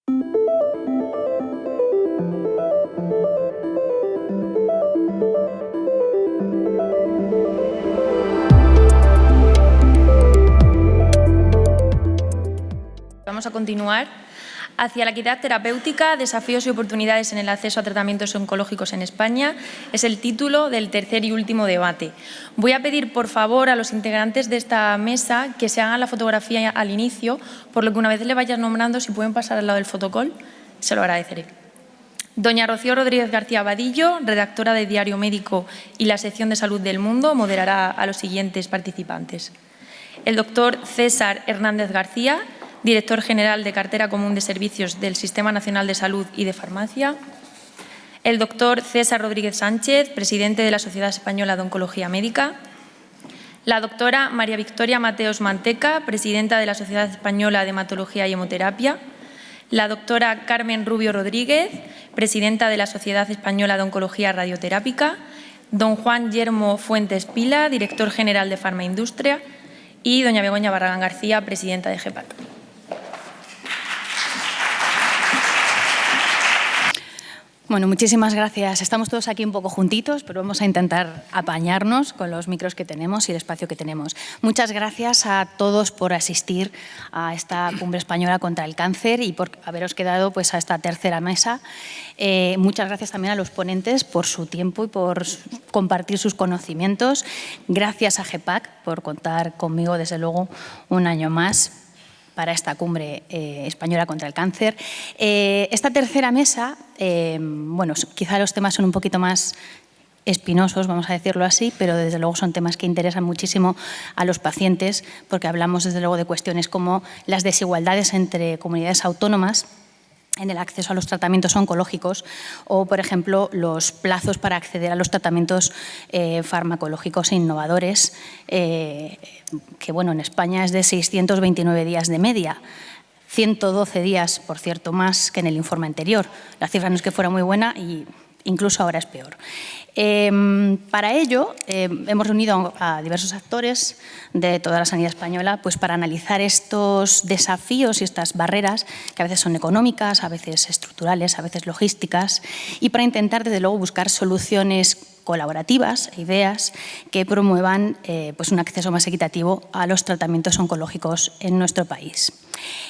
Vamos a continuar. Hacia la equidad terapéutica, desafíos y oportunidades en el acceso a tratamientos oncológicos en España es el título del tercer y último debate. Voy a pedir, por favor, a los integrantes de esta mesa que se hagan la fotografía al inicio, por lo que una vez le vayas nombrando, si pueden pasar al lado del fotocol, se lo agradeceré. Doña Rocío Rodríguez García Vadillo, redactora de Diario Médico y la sección de Salud del Mundo, moderará a los siguientes participantes. El doctor César Hernández García, director general de Cartera Común de Servicios del Sistema Nacional de Salud y de Farmacia. El doctor César Rodríguez Sánchez, presidente de la Sociedad Española de Oncología Médica. La doctora María Victoria Mateos Manteca, presidenta de la Sociedad Española de Hematología y Hemoterapia. La doctora Carmen Rubio Rodríguez, presidenta de la Sociedad Española de Oncología Radioterápica. Don Juan Yermo Fuentes Pila, director general de Farmaindustria. Y doña Begoña Barragán García, presidenta de GEPAC. Bueno, muchísimas gracias. Estamos todos aquí un poco juntitos, pero vamos a intentar apañarnos con los micros que tenemos y el espacio que tenemos. Muchas gracias a todos por asistir a esta Cumbre Española contra el Cáncer y por haberos quedado pues, a esta tercera mesa. Muchas gracias también a los ponentes por su tiempo y por compartir sus conocimientos. Gracias a GEPAC por contar conmigo, desde luego, un año más para esta Cumbre Española contra el Cáncer. Esta tercera mesa, bueno, quizá los temas son un poquito más espinosos, vamos a decirlo así, pero desde luego son temas que interesan muchísimo a los pacientes porque hablamos desde luego de cuestiones como las desigualdades entre comunidades autónomas en el acceso a los tratamientos oncológicos o, por ejemplo, los plazos para acceder a los tratamientos farmacológicos e innovadores, que bueno, en España es de 629 días de media, 112 días, por cierto, más que en el informe anterior. La cifra no es que fuera muy buena y incluso ahora es peor. Para ello, hemos reunido a diversos actores de toda la sanidad española pues, para analizar estos desafíos y estas barreras que a veces son económicas, a veces estructurales, a veces logísticas y para intentar, desde luego, buscar soluciones colaborativas, ideas que promuevan pues un acceso más equitativo a los tratamientos oncológicos en nuestro país.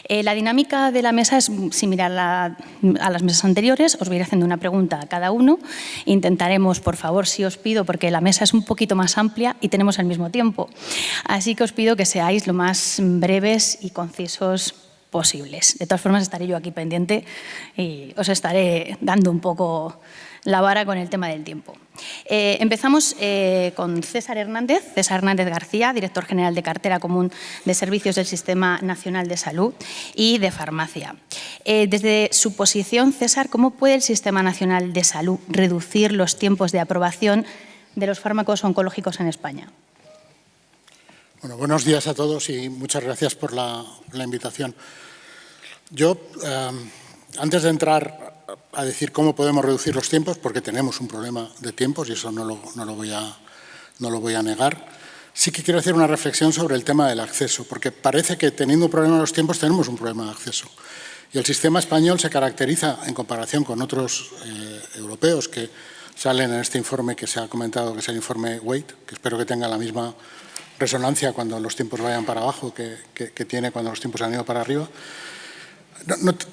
La dinámica de la mesa es similar a las mesas anteriores. Os voy a ir haciendo una pregunta a cada uno. Intentaremos, por favor, si os pido, porque la mesa es un poquito más amplia y tenemos el mismo tiempo. Así que os pido que seáis lo más breves y concisos posibles. De todas formas, estaré yo aquí pendiente y os estaré dando un poco la vara con el tema del tiempo. Empezamos con César Hernández García, director general de Cartera Común de Servicios del Sistema Nacional de Salud y de Farmacia. Desde su posición, César, ¿cómo puede el Sistema Nacional de Salud reducir los tiempos de aprobación de los fármacos oncológicos en España? Bueno, buenos días a todos y muchas gracias por la invitación. Yo, antes de entrar a decir cómo podemos reducir los tiempos, porque tenemos un problema de tiempos y eso no lo voy a negar, sí que quiero hacer una reflexión sobre el tema del acceso, porque parece que teniendo un problema de los tiempos tenemos un problema de acceso. Y el sistema español se caracteriza, en comparación con otros europeos que salen en este informe que se ha comentado, que es el informe WAIT, que espero que tenga la misma resonancia cuando los tiempos vayan para abajo que tiene cuando los tiempos han ido para arriba.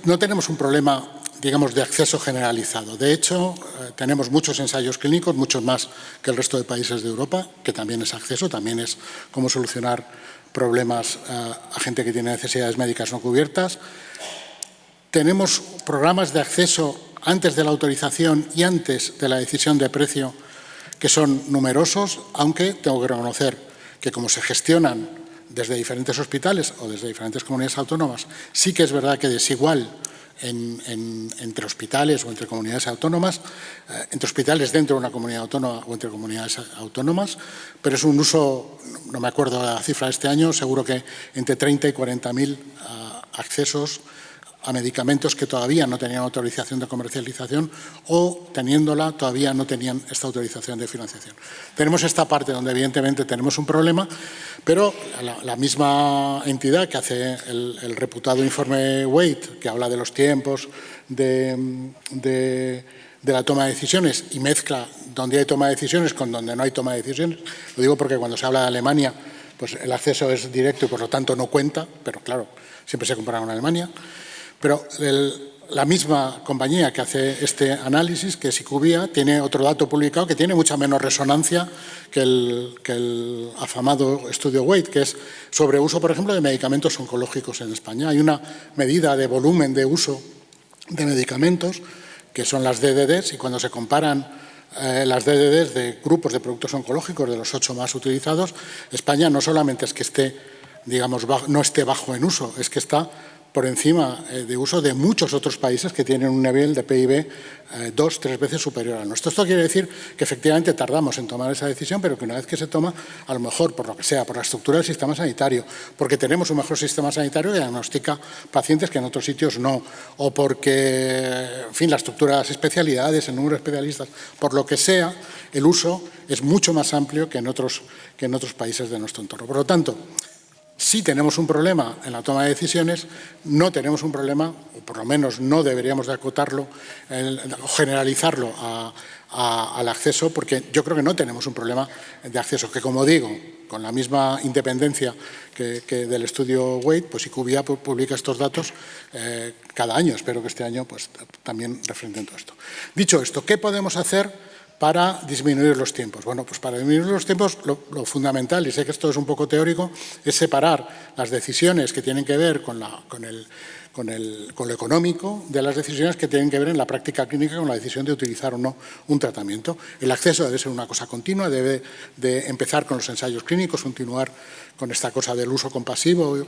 No tenemos un problema, digamos, de acceso generalizado. De hecho, tenemos muchos ensayos clínicos, muchos más que el resto de países de Europa, que también es acceso, también es cómo solucionar problemas a gente que tiene necesidades médicas no cubiertas. Tenemos programas de acceso antes de la autorización y antes de la decisión de precio que son numerosos, aunque tengo que reconocer que como se gestionan desde diferentes hospitales o desde diferentes comunidades autónomas, sí que es verdad que desigual entre hospitales o entre comunidades autónomas, entre hospitales dentro de una comunidad autónoma o entre comunidades autónomas, pero es un uso, no me acuerdo la cifra de este año, seguro que entre 30 y 40.000 accesos a medicamentos que todavía no tenían autorización de comercialización o, teniéndola, todavía no tenían esta autorización de financiación. Tenemos esta parte donde, evidentemente, tenemos un problema, pero la misma entidad que hace el reputado informe Waite, que habla de los tiempos de la toma de decisiones y mezcla donde hay toma de decisiones con donde no hay toma de decisiones. Lo digo porque cuando se habla de Alemania, pues el acceso es directo y por lo tanto no cuenta, pero claro, siempre se compara con Alemania. Pero la misma compañía que hace este análisis, que es IQVIA, tiene otro dato publicado que tiene mucha menos resonancia que el afamado estudio Waite, que es sobre uso, por ejemplo, de medicamentos oncológicos en España. Hay una medida de volumen de uso de medicamentos, que son las DDDs, y cuando se comparan las DDDs de grupos de productos oncológicos, de los 8 más utilizados, España no solamente es que esté, digamos, no esté bajo en uso, es que está por encima de uso de muchos otros países que tienen un nivel de PIB 2-3 veces superior al nuestro. Esto quiere decir que efectivamente tardamos en tomar esa decisión, pero que una vez que se toma, a lo mejor, por lo que sea, por la estructura del sistema sanitario, porque tenemos un mejor sistema sanitario que diagnostica pacientes que en otros sitios no, o porque, en fin, la estructura de las especialidades, el número de especialistas, por lo que sea, el uso es mucho más amplio que en otros países de nuestro entorno. Por lo tanto, sí tenemos un problema en la toma de decisiones, no tenemos un problema, o por lo menos no deberíamos de acotarlo o generalizarlo al acceso, porque yo creo que no tenemos un problema de acceso, que como digo, con la misma independencia que del estudio Waite, pues IQVIA publica estos datos cada año. Espero que este año pues, también refrenden todo esto. Dicho esto, ¿qué podemos hacer para disminuir los tiempos? Bueno, pues para disminuir los tiempos lo fundamental, y sé que esto es un poco teórico, es separar las decisiones que tienen que ver con lo económico de las decisiones que tienen que ver en la práctica clínica con la decisión de utilizar o no un tratamiento. El acceso debe ser una cosa continua, debe de empezar con los ensayos clínicos, continuar con esta cosa del uso compasivo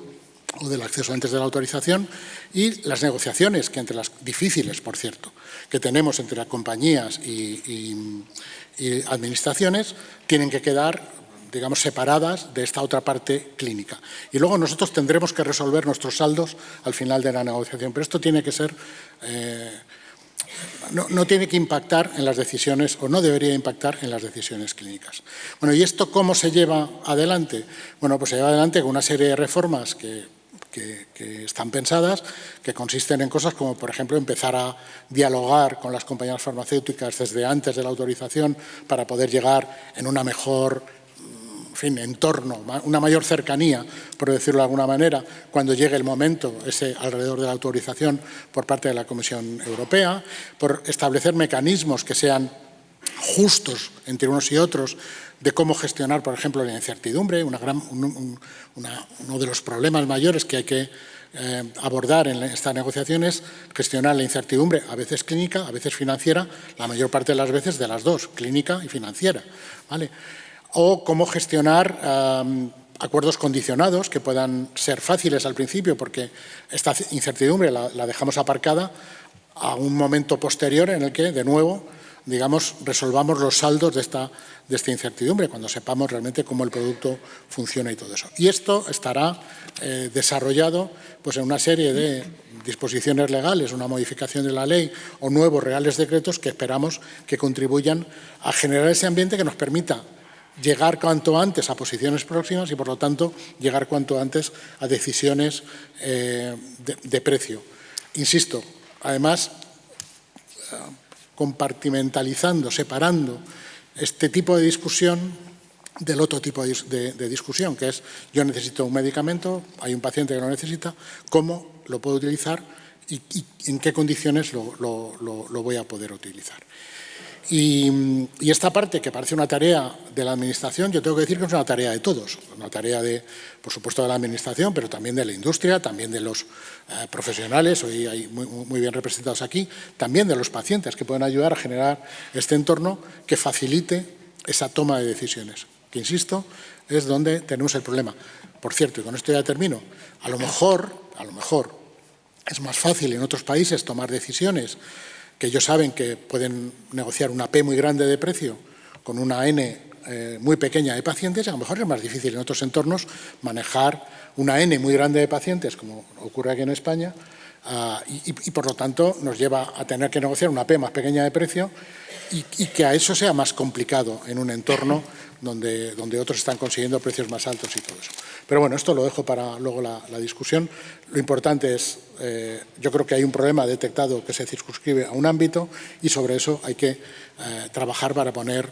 o del acceso antes de la autorización, y las negociaciones, que entre las difíciles, por cierto, que tenemos entre las compañías y administraciones, tienen que quedar, digamos, separadas de esta otra parte clínica. Y luego nosotros tendremos que resolver nuestros saldos al final de la negociación, pero esto tiene que ser, no tiene que impactar en las decisiones, o no debería impactar en las decisiones clínicas. Bueno, ¿y esto cómo se lleva adelante? Bueno, pues se lleva adelante con una serie de reformas que están pensadas, que consisten en cosas como, por ejemplo, empezar a dialogar con las compañías farmacéuticas desde antes de la autorización para poder llegar en una mejor, en fin, entorno, una mayor cercanía, por decirlo de alguna manera, cuando llegue el momento ese alrededor de la autorización por parte de la Comisión Europea, por establecer mecanismos que sean justos entre unos y otros, de cómo gestionar, por ejemplo, la incertidumbre, uno de los problemas mayores que hay que abordar en estas negociaciones, gestionar la incertidumbre, a veces clínica, a veces financiera, la mayor parte de las veces de las dos, clínica y financiera, ¿vale? O cómo gestionar acuerdos condicionados que puedan ser fáciles al principio, porque esta incertidumbre la dejamos aparcada a un momento posterior en el que, de nuevo, digamos, resolvamos los saldos de esta incertidumbre, cuando sepamos realmente cómo el producto funciona y todo eso. Y esto estará desarrollado pues, en una serie de disposiciones legales, una modificación de la ley o nuevos reales decretos que esperamos que contribuyan a generar ese ambiente que nos permita llegar cuanto antes a posiciones próximas y, por lo tanto, llegar cuanto antes a decisiones de precio. Insisto, además, compartimentalizando, separando este tipo de discusión del otro tipo de discusión, que es yo necesito un medicamento, hay un paciente que lo necesita, ¿cómo lo puedo utilizar y en qué condiciones lo voy a poder utilizar? Y esta parte, que parece una tarea de la Administración, yo tengo que decir que es una tarea de todos, una tarea, por supuesto, de la Administración, pero también de la industria, también de los profesionales, hoy hay muy bien representados aquí, también de los pacientes, que pueden ayudar a generar este entorno que facilite esa toma de decisiones, que, insisto, es donde tenemos el problema. Por cierto, y con esto ya termino, a lo mejor es más fácil en otros países tomar decisiones que ellos saben que pueden negociar una P muy grande de precio con una N muy pequeña de pacientes, y a lo mejor es más difícil en otros entornos manejar una N muy grande de pacientes, como ocurre aquí en España, y por lo tanto nos lleva a tener que negociar una P más pequeña de precio y que a eso sea más complicado en un entorno donde otros están consiguiendo precios más altos y todo eso. Pero bueno, esto lo dejo para luego la discusión. Lo importante es, yo creo que hay un problema detectado que se circunscribe a un ámbito y sobre eso hay que trabajar para poner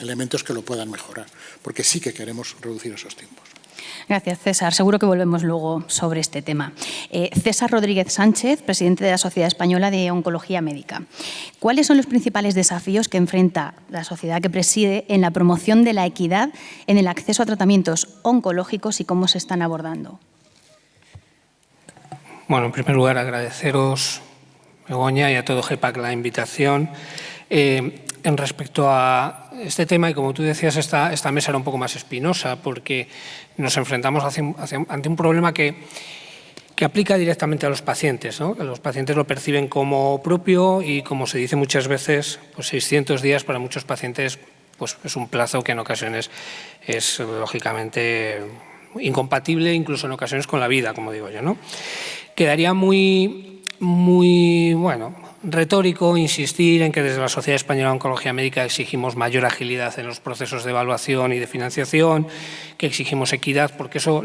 elementos que lo puedan mejorar, porque sí que queremos reducir esos tiempos. Gracias, César. Seguro que volvemos luego sobre este tema. César Rodríguez Sánchez, presidente de la Sociedad Española de Oncología Médica. ¿Cuáles son los principales desafíos que enfrenta la sociedad que preside en la promoción de la equidad en el acceso a tratamientos oncológicos y cómo se están abordando? Bueno, en primer lugar, agradeceros, Begoña, y a todo GEPAC la invitación. En respecto a este tema, y como tú decías, esta mesa era un poco más espinosa porque nos enfrentamos ante un problema que aplica directamente a los pacientes, ¿no? Que los pacientes lo perciben como propio y, como se dice muchas veces, pues 600 días para muchos pacientes pues es un plazo que en ocasiones es lógicamente incompatible, incluso en ocasiones con la vida, como digo yo, ¿no? Quedaría muy retórico insistir en que desde la Sociedad Española de Oncología Médica exigimos mayor agilidad en los procesos de evaluación y de financiación, que exigimos equidad, porque eso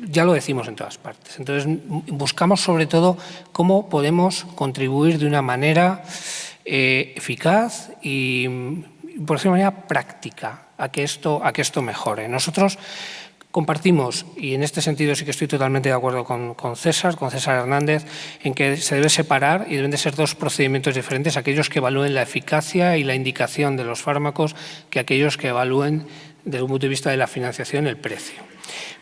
ya lo decimos en todas partes. Entonces, buscamos sobre todo cómo podemos contribuir de una manera eficaz y, por decirlo de manera práctica, a que esto mejore. Nosotros compartimos, y en este sentido sí que estoy totalmente de acuerdo con César Hernández, en que se debe separar y deben de ser dos procedimientos diferentes, aquellos que evalúen la eficacia y la indicación de los fármacos que aquellos que evalúen desde un punto de vista de la financiación el precio.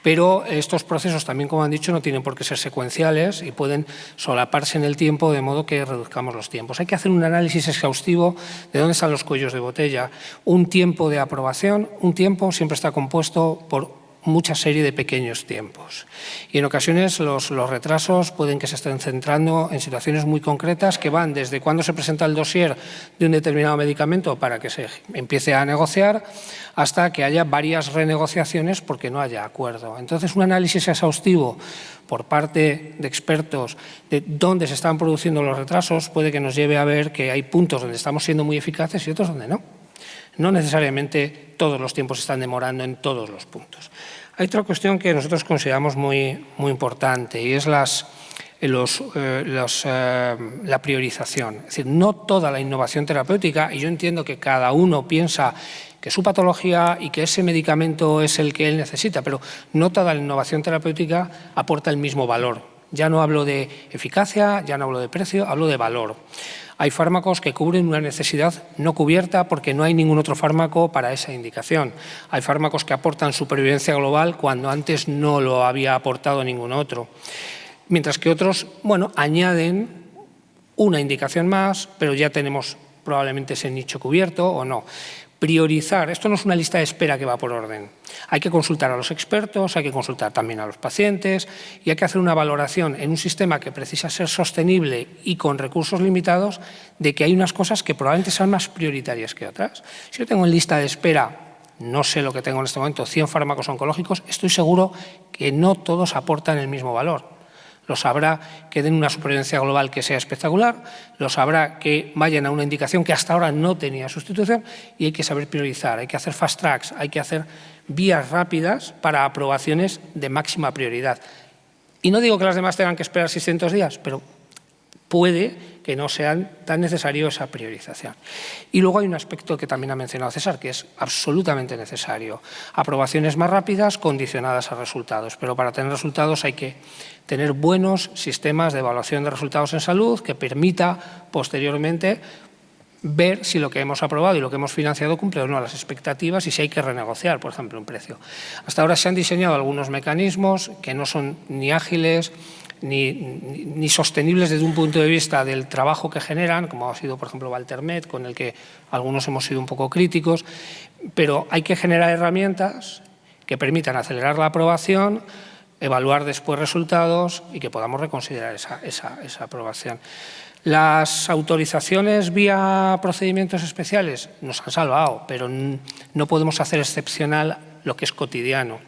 Pero estos procesos también, como han dicho, no tienen por qué ser secuenciales y pueden solaparse en el tiempo, de modo que reduzcamos los tiempos. Hay que hacer un análisis exhaustivo de dónde están los cuellos de botella. Un tiempo de aprobación, un tiempo siempre está compuesto por mucha serie de pequeños tiempos. Y en ocasiones los retrasos pueden que se estén centrando en situaciones muy concretas que van desde cuando se presenta el dossier de un determinado medicamento para que se empiece a negociar hasta que haya varias renegociaciones porque no haya acuerdo. Entonces, un análisis exhaustivo por parte de expertos de dónde se están produciendo los retrasos puede que nos lleve a ver que hay puntos donde estamos siendo muy eficaces y otros donde no. No necesariamente todos los tiempos están demorando en todos los puntos. Hay otra cuestión que nosotros consideramos muy importante y es la priorización. Es decir, no toda la innovación terapéutica, y yo entiendo que cada uno piensa que su patología y que ese medicamento es el que él necesita, pero no toda la innovación terapéutica aporta el mismo valor. Ya no hablo de eficacia, ya no hablo de precio, hablo de valor. Hay fármacos que cubren una necesidad no cubierta porque no hay ningún otro fármaco para esa indicación. Hay fármacos que aportan supervivencia global cuando antes no lo había aportado ningún otro. Mientras que otros, añaden una indicación más, pero ya tenemos probablemente ese nicho cubierto o no. Priorizar, esto no es una lista de espera que va por orden. Hay que consultar a los expertos, hay que consultar también a los pacientes y hay que hacer una valoración en un sistema que precisa ser sostenible y con recursos limitados de que hay unas cosas que probablemente sean más prioritarias que otras. Si yo tengo en lista de espera, no sé lo que tengo en este momento, 100 fármacos oncológicos, estoy seguro que no todos aportan el mismo valor. Los habrá que den una supervivencia global que sea espectacular, los habrá que vayan a una indicación que hasta ahora no tenía sustitución y hay que saber priorizar, hay que hacer fast tracks, hay que hacer vías rápidas para aprobaciones de máxima prioridad. Y no digo que las demás tengan que esperar 600 días, pero puede que no sea tan necesario esa priorización. Y luego hay un aspecto que también ha mencionado César, que es absolutamente necesario. Aprobaciones más rápidas condicionadas a resultados, pero para tener resultados hay que tener buenos sistemas de evaluación de resultados en salud que permita posteriormente ver si lo que hemos aprobado y lo que hemos financiado cumple o no las expectativas y si hay que renegociar, por ejemplo, un precio. Hasta ahora se han diseñado algunos mecanismos que no son ni ágiles ni sostenibles desde un punto de vista del trabajo que generan, como ha sido, por ejemplo, Valtermed, con el que algunos hemos sido un poco críticos, pero hay que generar herramientas que permitan acelerar la aprobación, evaluar después resultados y que podamos reconsiderar esa aprobación. Las autorizaciones vía procedimientos especiales nos han salvado, pero no podemos hacer excepcional lo que es cotidiano.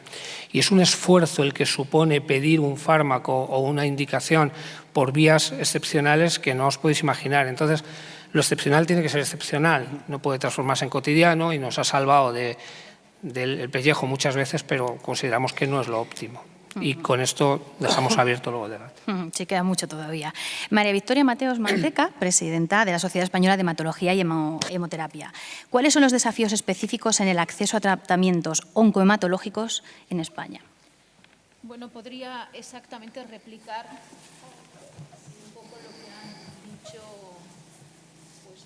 Y es un esfuerzo el que supone pedir un fármaco o una indicación por vías excepcionales que no os podéis imaginar. Entonces, lo excepcional tiene que ser excepcional, no puede transformarse en cotidiano y nos ha salvado del pellejo muchas veces, pero consideramos que no es lo óptimo. Y con esto dejamos abierto luego el debate. Sí, queda mucho todavía. María Victoria Mateos Manteca, presidenta de la Sociedad Española de Hematología y Hemoterapia. ¿Cuáles son los desafíos específicos en el acceso a tratamientos oncohematológicos en España? Bueno, podría exactamente replicar un poco lo que han dicho los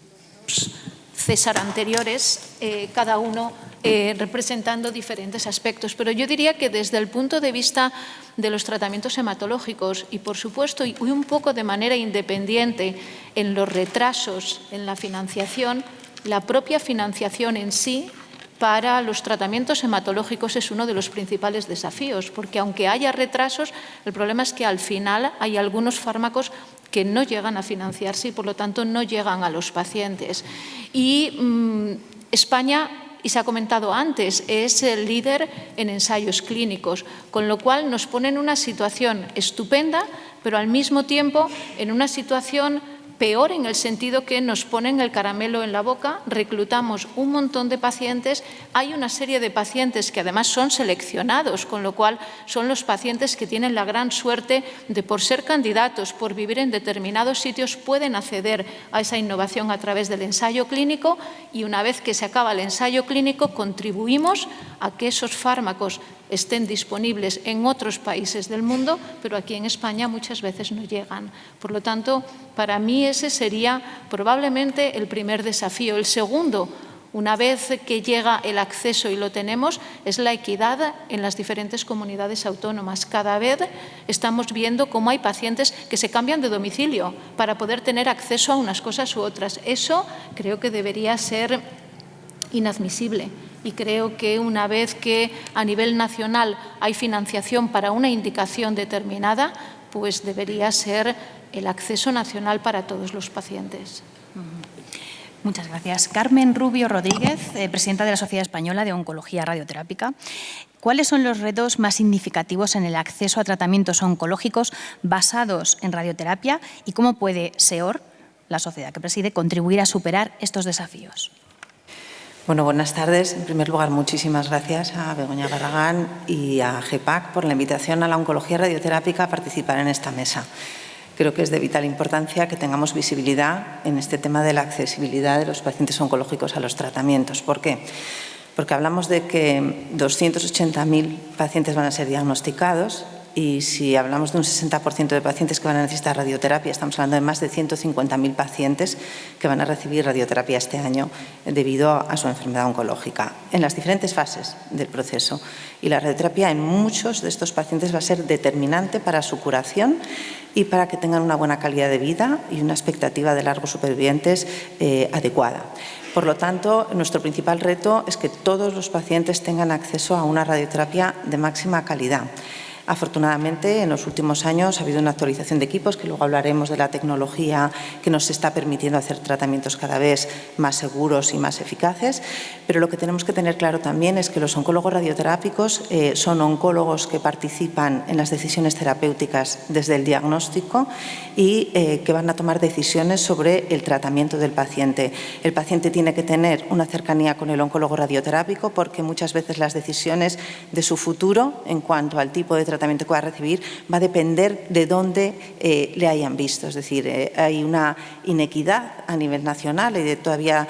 dos César anteriores, cada uno representando diferentes aspectos. Pero yo diría que desde el punto de vista de los tratamientos hematológicos y, por supuesto, y un poco de manera independiente en los retrasos en la financiación, la propia financiación en sí para los tratamientos hematológicos es uno de los principales desafíos, porque aunque haya retrasos, el problema es que al final hay algunos fármacos que no llegan a financiarse y, por lo tanto, no llegan a los pacientes. Y España, y se ha comentado antes, es el líder en ensayos clínicos, con lo cual nos pone en una situación estupenda, pero al mismo tiempo en una situación peor en el sentido que nos ponen el caramelo en la boca, reclutamos un montón de pacientes, hay una serie de pacientes que además son seleccionados, con lo cual son los pacientes que tienen la gran suerte de, por ser candidatos, por vivir en determinados sitios, pueden acceder a esa innovación a través del ensayo clínico y una vez que se acaba el ensayo clínico contribuimos a que esos fármacos estén disponibles en otros países del mundo, pero aquí en España muchas veces no llegan. Por lo tanto, para mí ese sería probablemente el primer desafío. El segundo, una vez que llega el acceso y lo tenemos, es la equidad en las diferentes comunidades autónomas. Cada vez estamos viendo cómo hay pacientes que se cambian de domicilio para poder tener acceso a unas cosas u otras. Eso creo que debería ser inadmisible. Y creo que una vez que a nivel nacional hay financiación para una indicación determinada, pues debería ser el acceso nacional para todos los pacientes. Muchas gracias. Carmen Rubio Rodríguez, presidenta de la Sociedad Española de Oncología Radioterápica. ¿Cuáles son los retos más significativos en el acceso a tratamientos oncológicos basados en radioterapia y cómo puede SEOR, la sociedad que preside, contribuir a superar estos desafíos? Bueno, buenas tardes. En primer lugar, muchísimas gracias a Begoña Barragán y a GEPAC por la invitación a la oncología radioterápica a participar en esta mesa. Creo que es de vital importancia que tengamos visibilidad en este tema de la accesibilidad de los pacientes oncológicos a los tratamientos. ¿Por qué? Porque hablamos de que 280.000 pacientes van a ser diagnosticados y si hablamos de un 60% de pacientes que van a necesitar radioterapia, estamos hablando de más de 150.000 pacientes que van a recibir radioterapia este año debido a su enfermedad oncológica en las diferentes fases del proceso. Y la radioterapia en muchos de estos pacientes va a ser determinante para su curación y para que tengan una buena calidad de vida y una expectativa de largos supervivientes adecuada. Por lo tanto, nuestro principal reto es que todos los pacientes tengan acceso a una radioterapia de máxima calidad. Afortunadamente, en los últimos años ha habido una actualización de equipos, que luego hablaremos de la tecnología que nos está permitiendo hacer tratamientos cada vez más seguros y más eficaces, pero lo que tenemos que tener claro también es que los oncólogos radioterápicos son oncólogos que participan en las decisiones terapéuticas desde el diagnóstico y que van a tomar decisiones sobre el tratamiento del paciente. El paciente tiene que tener una cercanía con el oncólogo radioterápico porque muchas veces las decisiones de su futuro en cuanto al tipo de tratamiento que va a recibir va a depender de dónde le hayan visto. Es decir, hay una inequidad a nivel nacional y de todavía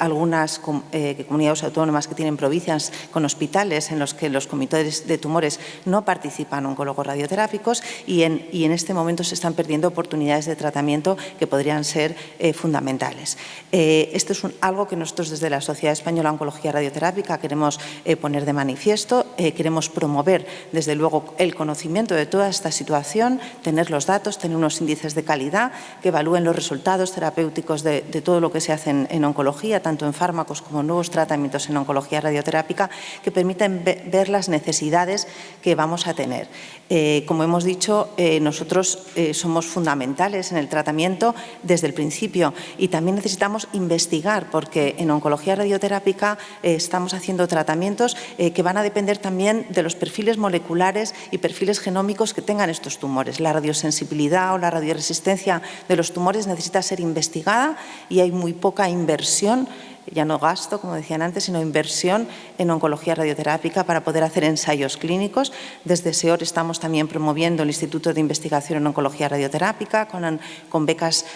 algunas comunidades autónomas que tienen provincias con hospitales en los que los comités de tumores no participan oncólogos radioterápicos y en este momento se están perdiendo oportunidades de tratamiento que podrían ser fundamentales. Esto es algo que nosotros desde la Sociedad Española de Oncología Radioterápica queremos poner de manifiesto, queremos promover desde luego el conocimiento de toda esta situación, tener los datos, tener unos índices de calidad que evalúen los resultados terapéuticos de todo lo que se hace en oncología, tanto en fármacos como en nuevos tratamientos en oncología radioterápica, que permitan ver las necesidades que vamos a tener. Como hemos dicho, nosotros somos fundamentales en el tratamiento desde el principio y también necesitamos investigar, porque en oncología radioterápica estamos haciendo tratamientos que van a depender también de los perfiles moleculares y perfiles genómicos que tengan estos tumores. La radiosensibilidad o la radioresistencia de los tumores necesita ser investigada y hay muy poca inversión, ya no gasto, como decían antes, sino inversión en oncología radioterápica para poder hacer ensayos clínicos. Desde SEOR estamos también promoviendo el Instituto de Investigación en Oncología Radioterápica con becas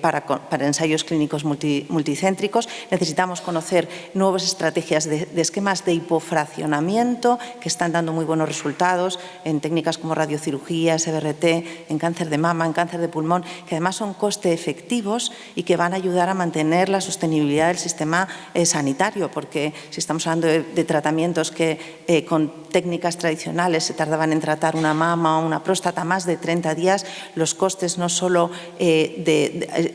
para ensayos clínicos multicéntricos. Necesitamos conocer nuevas estrategias de esquemas de hipofraccionamiento que están dando muy buenos resultados en técnicas como radiocirugía, SBRT, en cáncer de mama, en cáncer de pulmón, que además son coste efectivos y que van a ayudar a mantener la sostenibilidad del sistema sanitario, porque si estamos hablando de tratamientos que con técnicas tradicionales se tardaban en tratar una mama o una próstata más de 30 días, los costes no solo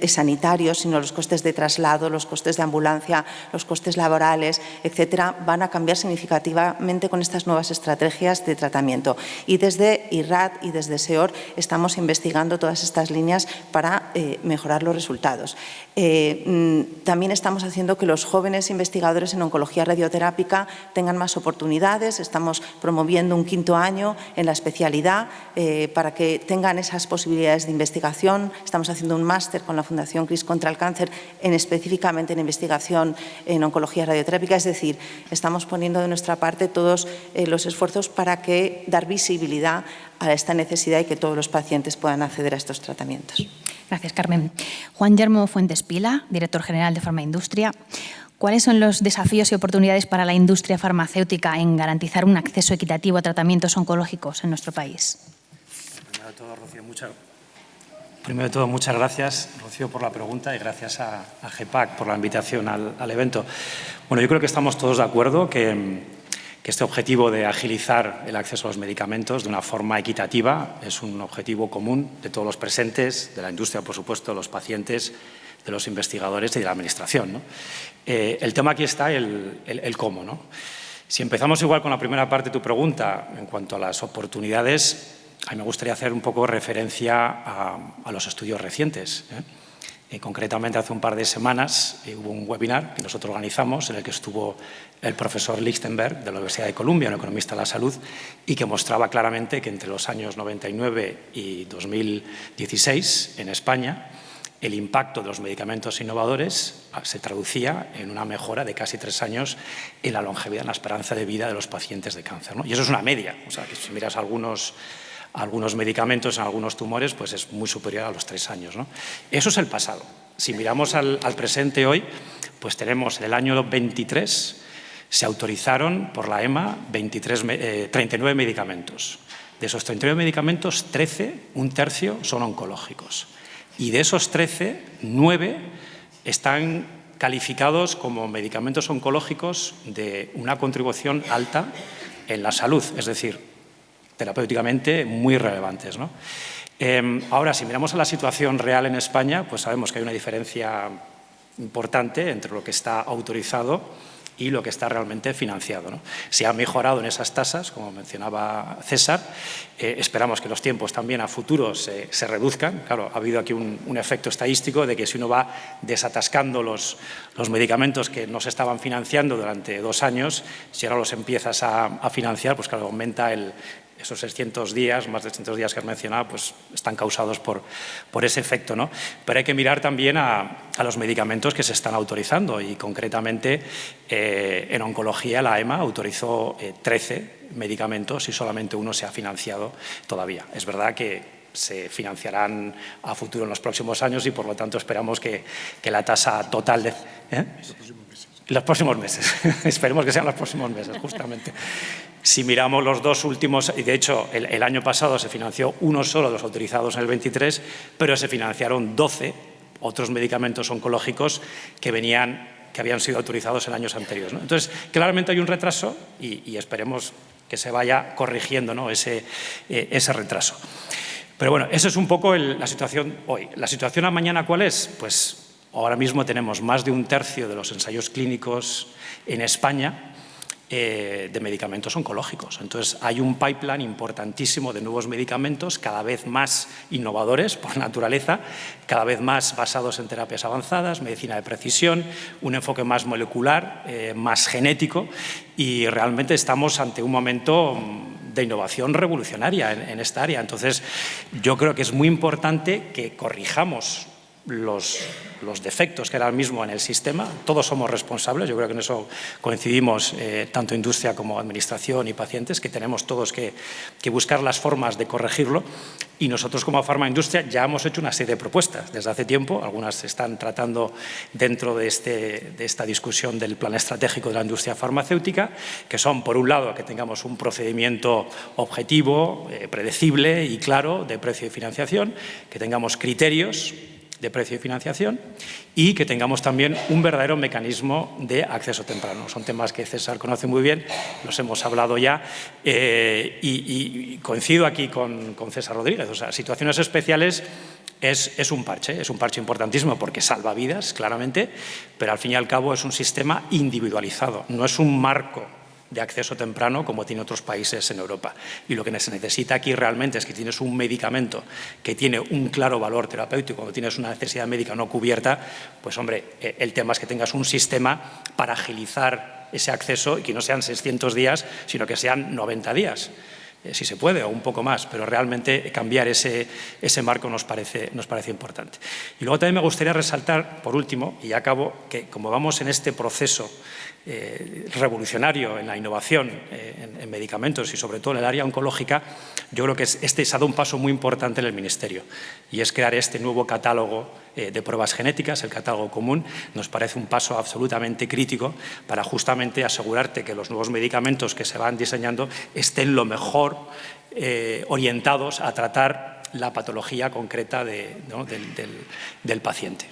sanitarios, sino los costes de traslado, los costes de ambulancia, los costes laborales, etcétera, van a cambiar significativamente con estas nuevas estrategias de tratamiento. Y desde IRAD y desde SEOR estamos investigando todas estas líneas para mejorar los resultados. También estamos haciendo que los jóvenes investigadores en oncología radioterápica tengan más oportunidades. Estamos promoviendo un 5.º año en la especialidad para que tengan esas posibilidades de investigación. Estamos haciendo un máster con la Fundación CRIS contra el cáncer específicamente en investigación en oncología radioterápica. Es decir, estamos poniendo de nuestra parte todos los esfuerzos para dar visibilidad a esta necesidad y que todos los pacientes puedan acceder a estos tratamientos. Gracias, Carmen. Juan Yermo Fuentes Pila, director general de Farmaindustria. ¿Cuáles son los desafíos y oportunidades para la industria farmacéutica en garantizar un acceso equitativo a tratamientos oncológicos en nuestro país? Primero de todo, Rocío, muchas gracias, Rocío, por la pregunta y gracias a GEPAC por la invitación al evento. Bueno, yo creo que estamos todos de acuerdo que este objetivo de agilizar el acceso a los medicamentos de una forma equitativa es un objetivo común de todos los presentes, de la industria, por supuesto, de los pacientes, de los investigadores y de la Administración, ¿no? El tema aquí está el cómo, ¿no? Si empezamos igual con la primera parte de tu pregunta, en cuanto a las oportunidades, a mí me gustaría hacer un poco referencia a los estudios recientes, concretamente, hace un par de semanas hubo un webinar que nosotros organizamos en el que estuvo el profesor Lichtenberg de la Universidad de Columbia, un economista de la salud, y que mostraba claramente que entre los años 99 y 2016 en España el impacto de los medicamentos innovadores se traducía en una mejora de casi 3 años en la longevidad, en la esperanza de vida de los pacientes de cáncer, ¿no? Y eso es una media, o sea, que si miras algunos medicamentos en algunos tumores, pues es muy superior a los 3 años, ¿no? Eso es el pasado. Si miramos al presente hoy, pues tenemos en el año 23 se autorizaron por la EMA 39 medicamentos. De esos 39 medicamentos, 13, un tercio, son oncológicos. Y de esos 13, 9 están calificados como medicamentos oncológicos de una contribución alta en la salud, es decir, terapéuticamente muy relevantes, ¿no? Ahora, si miramos a la situación real en España, pues sabemos que hay una diferencia importante entre lo que está autorizado y lo que está realmente financiado, ¿no? Se ha mejorado en esas tasas, como mencionaba César. Esperamos que los tiempos también a futuro se reduzcan. Claro, ha habido aquí un efecto estadístico de que si uno va desatascando los medicamentos que no se estaban financiando durante 2 años, si ahora los empiezas a financiar, pues claro, aumenta esos 600 días, más de 600 días que has mencionado, pues están causados por ese efecto, ¿no? Pero hay que mirar también a los medicamentos que se están autorizando y concretamente en oncología la EMA autorizó 13 medicamentos y solamente uno se ha financiado todavía. Es verdad que se financiarán a futuro en los próximos años y por lo tanto esperamos que la tasa total de... Los próximos meses. Esperemos que sean los próximos meses, justamente. Si miramos los 2 últimos, y de hecho el año pasado se financió uno solo de los autorizados en el 23, pero se financiaron 12 otros medicamentos oncológicos que habían sido autorizados en años anteriores, ¿no? Entonces, claramente hay un retraso y esperemos que se vaya corrigiendo, ¿no?, ese retraso. Pero bueno, esa es un poco la situación hoy. ¿La situación a mañana cuál es? Pues ahora mismo tenemos más de 1/3 de los ensayos clínicos en España de medicamentos oncológicos. Entonces, hay un pipeline importantísimo de nuevos medicamentos, cada vez más innovadores por naturaleza, cada vez más basados en terapias avanzadas, medicina de precisión, un enfoque más molecular, más genético, y realmente estamos ante un momento de innovación revolucionaria en esta área. Entonces, yo creo que es muy importante que corrijamos los defectos que ahora mismo en el sistema. Todos somos responsables, yo creo que en eso coincidimos tanto industria como administración y pacientes, que tenemos todos que buscar las formas de corregirlo, y nosotros como farmaindustria ya hemos hecho una serie de propuestas desde hace tiempo, algunas se están tratando dentro de esta discusión del plan estratégico de la industria farmacéutica, que son, por un lado, que tengamos un procedimiento objetivo, predecible y claro de precio y financiación, que tengamos criterios de precio y financiación, y que tengamos también un verdadero mecanismo de acceso temprano. Son temas que César conoce muy bien, los hemos hablado ya, y coincido aquí con César Rodríguez. O sea, situaciones especiales es un parche importantísimo porque salva vidas, claramente, pero al fin y al cabo es un sistema individualizado, no es un marco de acceso temprano como tiene otros países en Europa. Y lo que se necesita aquí realmente es que tienes un medicamento que tiene un claro valor terapéutico, cuando tienes una necesidad médica no cubierta, pues hombre, el tema es que tengas un sistema para agilizar ese acceso y que no sean 600 días, sino que sean 90 días. Si se puede, o un poco más, pero realmente cambiar ese marco nos parece importante. Y luego también me gustaría resaltar, por último, y ya acabo, que como vamos en este proceso revolucionario en la innovación en medicamentos y sobre todo en el área oncológica, yo creo que se ha dado un paso muy importante en el Ministerio, y es crear este nuevo catálogo de pruebas genéticas, el catálogo común. Nos parece un paso absolutamente crítico para justamente asegurarte que los nuevos medicamentos que se van diseñando estén lo mejor orientados a tratar la patología concreta del paciente.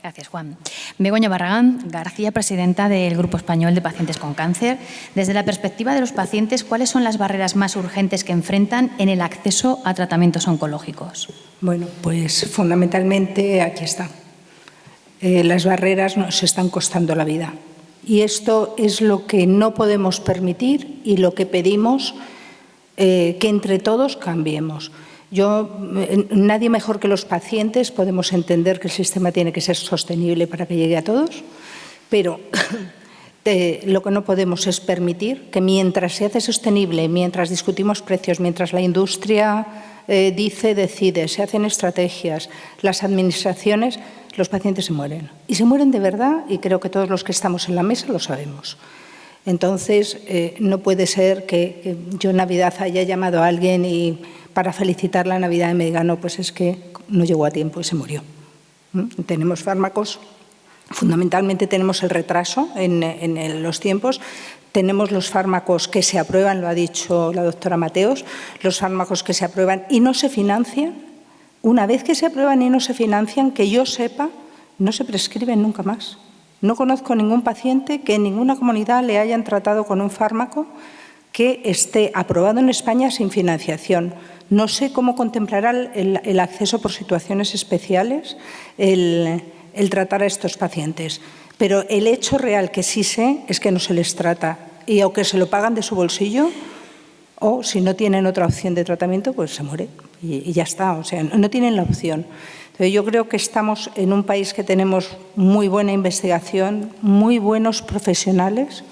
Gracias, Juan. Begoña Barragán García, presidenta del Grupo Español de Pacientes con Cáncer. Desde la perspectiva de los pacientes, ¿cuáles son las barreras más urgentes que enfrentan en el acceso a tratamientos oncológicos? Bueno, pues fundamentalmente aquí está. Las barreras nos están costando la vida. Y esto es lo que no podemos permitir y lo que pedimos que entre todos cambiemos. Nadie mejor que los pacientes podemos entender que el sistema tiene que ser sostenible para que llegue a todos, pero lo que no podemos es permitir que mientras se hace sostenible, mientras discutimos precios, mientras la industria decide, se hacen estrategias, las administraciones, los pacientes se mueren. Y se mueren de verdad, y creo que todos los que estamos en la mesa lo sabemos. Entonces, no puede ser que yo en Navidad haya llamado a alguien y para felicitar la Navidad y me diga, no, pues es que no llegó a tiempo y se murió. Tenemos fármacos, fundamentalmente tenemos el retraso en los tiempos, tenemos los fármacos que se aprueban, lo ha dicho la doctora Mateos, los fármacos que se aprueban y no se financian. Una vez que se aprueban y no se financian, que yo sepa, no se prescriben nunca más. No conozco ningún paciente que en ninguna comunidad le hayan tratado con un fármaco que esté aprobado en España sin financiación. No sé cómo contemplará el acceso por situaciones especiales el tratar a estos pacientes. Pero el hecho real que sí sé es que no se les trata. Y o que se lo pagan de su bolsillo o si no tienen otra opción de tratamiento, pues se muere. Y ya está. O sea, no tienen la opción. Entonces, yo creo que estamos en un país que tenemos muy buena investigación, muy buenos profesionales,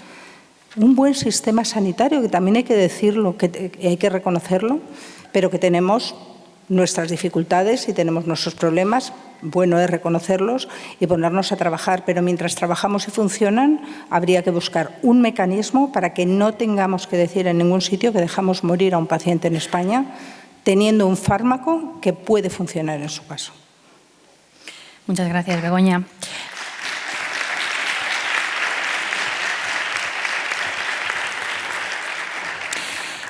un buen sistema sanitario, que también hay que decirlo, que hay que reconocerlo, pero que tenemos nuestras dificultades y tenemos nuestros problemas. Bueno es reconocerlos y ponernos a trabajar, pero mientras trabajamos y funcionan, habría que buscar un mecanismo para que no tengamos que decir en ningún sitio que dejamos morir a un paciente en España teniendo un fármaco que puede funcionar en su caso. Muchas gracias, Begoña.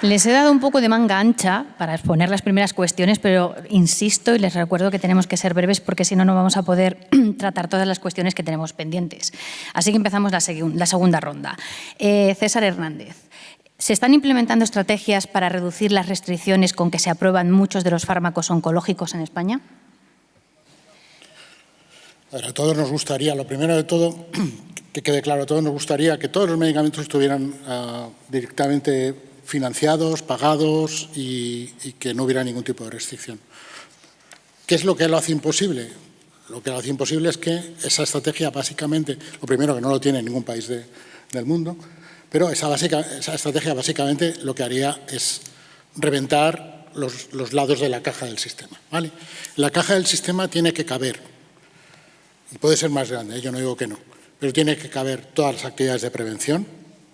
Les he dado un poco de manga ancha para exponer las primeras cuestiones, pero insisto y les recuerdo que tenemos que ser breves porque si no, no vamos a poder tratar todas las cuestiones que tenemos pendientes. Así que empezamos la segunda ronda. César Hernández, ¿Se están implementando estrategias para reducir las restricciones con que se aprueban muchos de los fármacos oncológicos en España? A todos nos gustaría, lo primero de todo, que quede claro, a todos nos gustaría que todos los medicamentos estuvieran directamente financiados, pagados y que no hubiera ningún tipo de restricción. ¿Qué es lo que lo hace imposible? Lo que lo hace imposible es que esa estrategia básicamente, lo primero que no lo tiene ningún país del mundo, pero esa estrategia básicamente lo que haría es reventar los lados de la caja del sistema, ¿vale? La caja del sistema tiene que caber, y puede ser más grande, yo no digo que no, pero tiene que caber todas las actividades de prevención.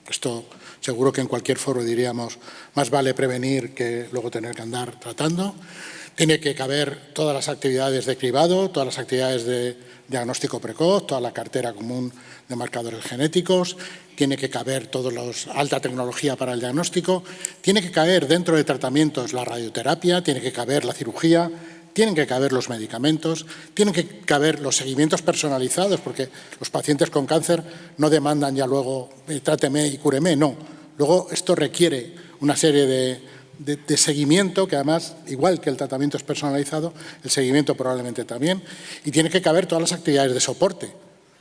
Esto seguro que en cualquier foro diríamos, más vale prevenir que luego tener que andar tratando. Tiene que caber todas las actividades de cribado, todas las actividades de diagnóstico precoz, toda la cartera común de marcadores genéticos, tiene que caber toda la alta tecnología para el diagnóstico, tiene que caber dentro de tratamientos la radioterapia, tiene que caber la cirugía, tienen que caber los medicamentos, tienen que caber los seguimientos personalizados, porque los pacientes con cáncer no demandan ya luego tráteme y cúreme, no. Luego esto requiere una serie de seguimiento, que además, igual que el tratamiento es personalizado, el seguimiento probablemente también, y tiene que caber todas las actividades de soporte.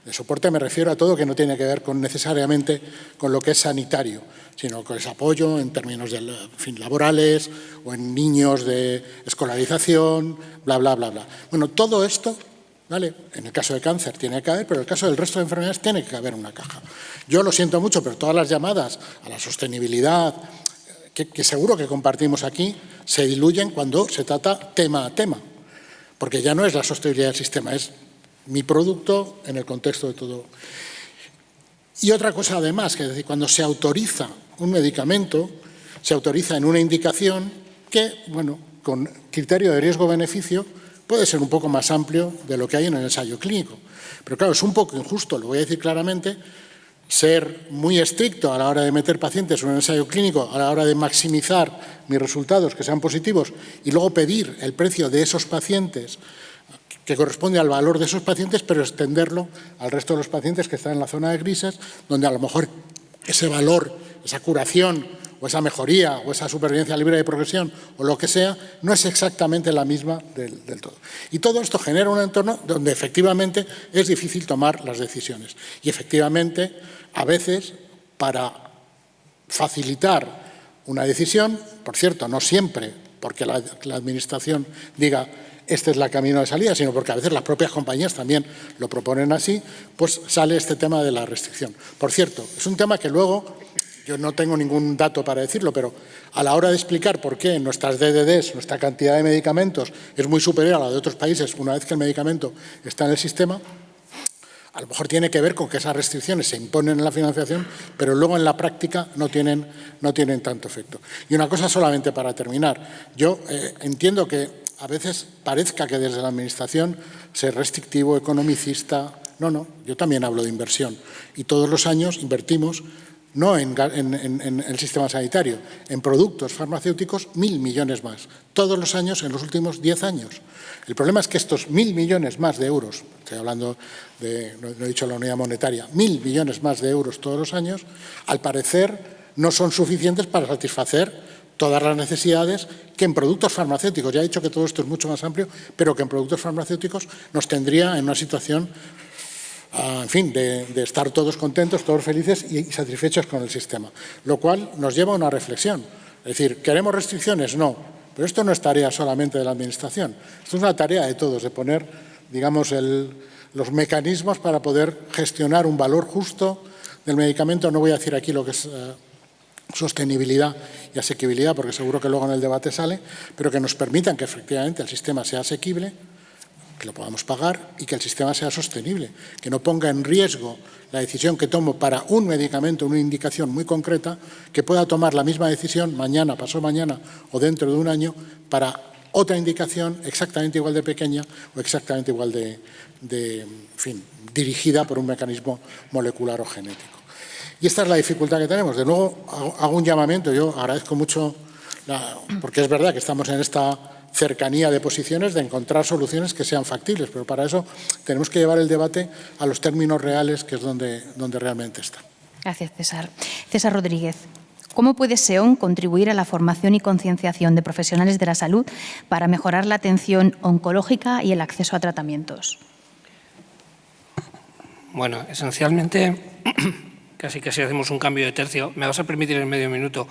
De soporte me refiero a todo que no tiene que ver necesariamente con lo que es sanitario, sino con ese apoyo en términos de, laborales o en niños de escolarización, bla, bla, bla, bla. Bueno, todo esto, ¿vale? En el caso de cáncer tiene que haber, pero en el caso del resto de enfermedades tiene que haber una caja. Yo lo siento mucho, pero todas las llamadas a la sostenibilidad, que seguro que compartimos aquí, se diluyen cuando se trata tema a tema, porque ya no es la sostenibilidad del sistema, es mi producto en el contexto de todo. Y otra cosa además, que es decir, cuando se autoriza un medicamento, se autoriza en una indicación que, bueno, con criterio de riesgo-beneficio puede ser un poco más amplio de lo que hay en el ensayo clínico. Pero claro, es un poco injusto, lo voy a decir claramente, ser muy estricto a la hora de meter pacientes en un ensayo clínico, a la hora de maximizar mis resultados que sean positivos y luego pedir el precio de esos pacientes que corresponde al valor de esos pacientes, pero extenderlo al resto de los pacientes que están en la zona de grises, donde a lo mejor ese valor, esa curación o esa mejoría o esa supervivencia libre de progresión o lo que sea, no es exactamente la misma del todo. Y todo esto genera un entorno donde efectivamente es difícil tomar las decisiones. Y efectivamente, a veces, para facilitar una decisión, por cierto, no siempre porque la Administración diga este es el camino de salida, sino porque a veces las propias compañías también lo proponen así, pues sale este tema de la restricción. Por cierto, es un tema que luego, yo no tengo ningún dato para decirlo, pero a la hora de explicar por qué nuestras DDDs, nuestra cantidad de medicamentos es muy superior a la de otros países una vez que el medicamento está en el sistema, a lo mejor tiene que ver con que esas restricciones se imponen en la financiación, pero luego en la práctica no tienen tanto efecto. Y una cosa solamente para terminar. Yo entiendo que a veces parezca que desde la Administración sea restrictivo, economicista. No, yo también hablo de inversión. Y todos los años invertimos, no en el sistema sanitario, en productos farmacéuticos, 1.000 millones más. Todos los años en los últimos 10 años. El problema es que estos 1.000 millones más de euros, estoy hablando de, no he dicho la unidad monetaria, 1.000 millones más de euros todos los años, al parecer no son suficientes para satisfacer todas las necesidades que en productos farmacéuticos, ya he dicho que todo esto es mucho más amplio, pero que en productos farmacéuticos nos tendría en una situación, en fin, de estar todos contentos, todos felices y satisfechos con el sistema. Lo cual nos lleva a una reflexión. Es decir, ¿queremos restricciones? No. Pero esto no es tarea solamente de la Administración. Esto es una tarea de todos, de poner, digamos, los mecanismos para poder gestionar un valor justo del medicamento. No voy a decir aquí lo que es sostenibilidad y asequibilidad, porque seguro que luego en el debate sale, pero que nos permitan que efectivamente el sistema sea asequible, que lo podamos pagar y que el sistema sea sostenible, que no ponga en riesgo la decisión que tomo para un medicamento, una indicación muy concreta, que pueda tomar la misma decisión mañana, pasado mañana o dentro de un año para otra indicación exactamente igual de pequeña o exactamente igual en fin, dirigida por un mecanismo molecular o genético. Y esta es la dificultad que tenemos. De nuevo, hago un llamamiento. Yo agradezco mucho, porque es verdad que estamos en esta cercanía de posiciones, de encontrar soluciones que sean factibles, pero para eso tenemos que llevar el debate a los términos reales, que es donde realmente está. Gracias, César. César Rodríguez, ¿Cómo puede SEON contribuir a la formación y concienciación de profesionales de la salud para mejorar la atención oncológica y el acceso a tratamientos? Bueno, esencialmente, casi que si hacemos un cambio de tercio, me vas a permitir en medio minuto,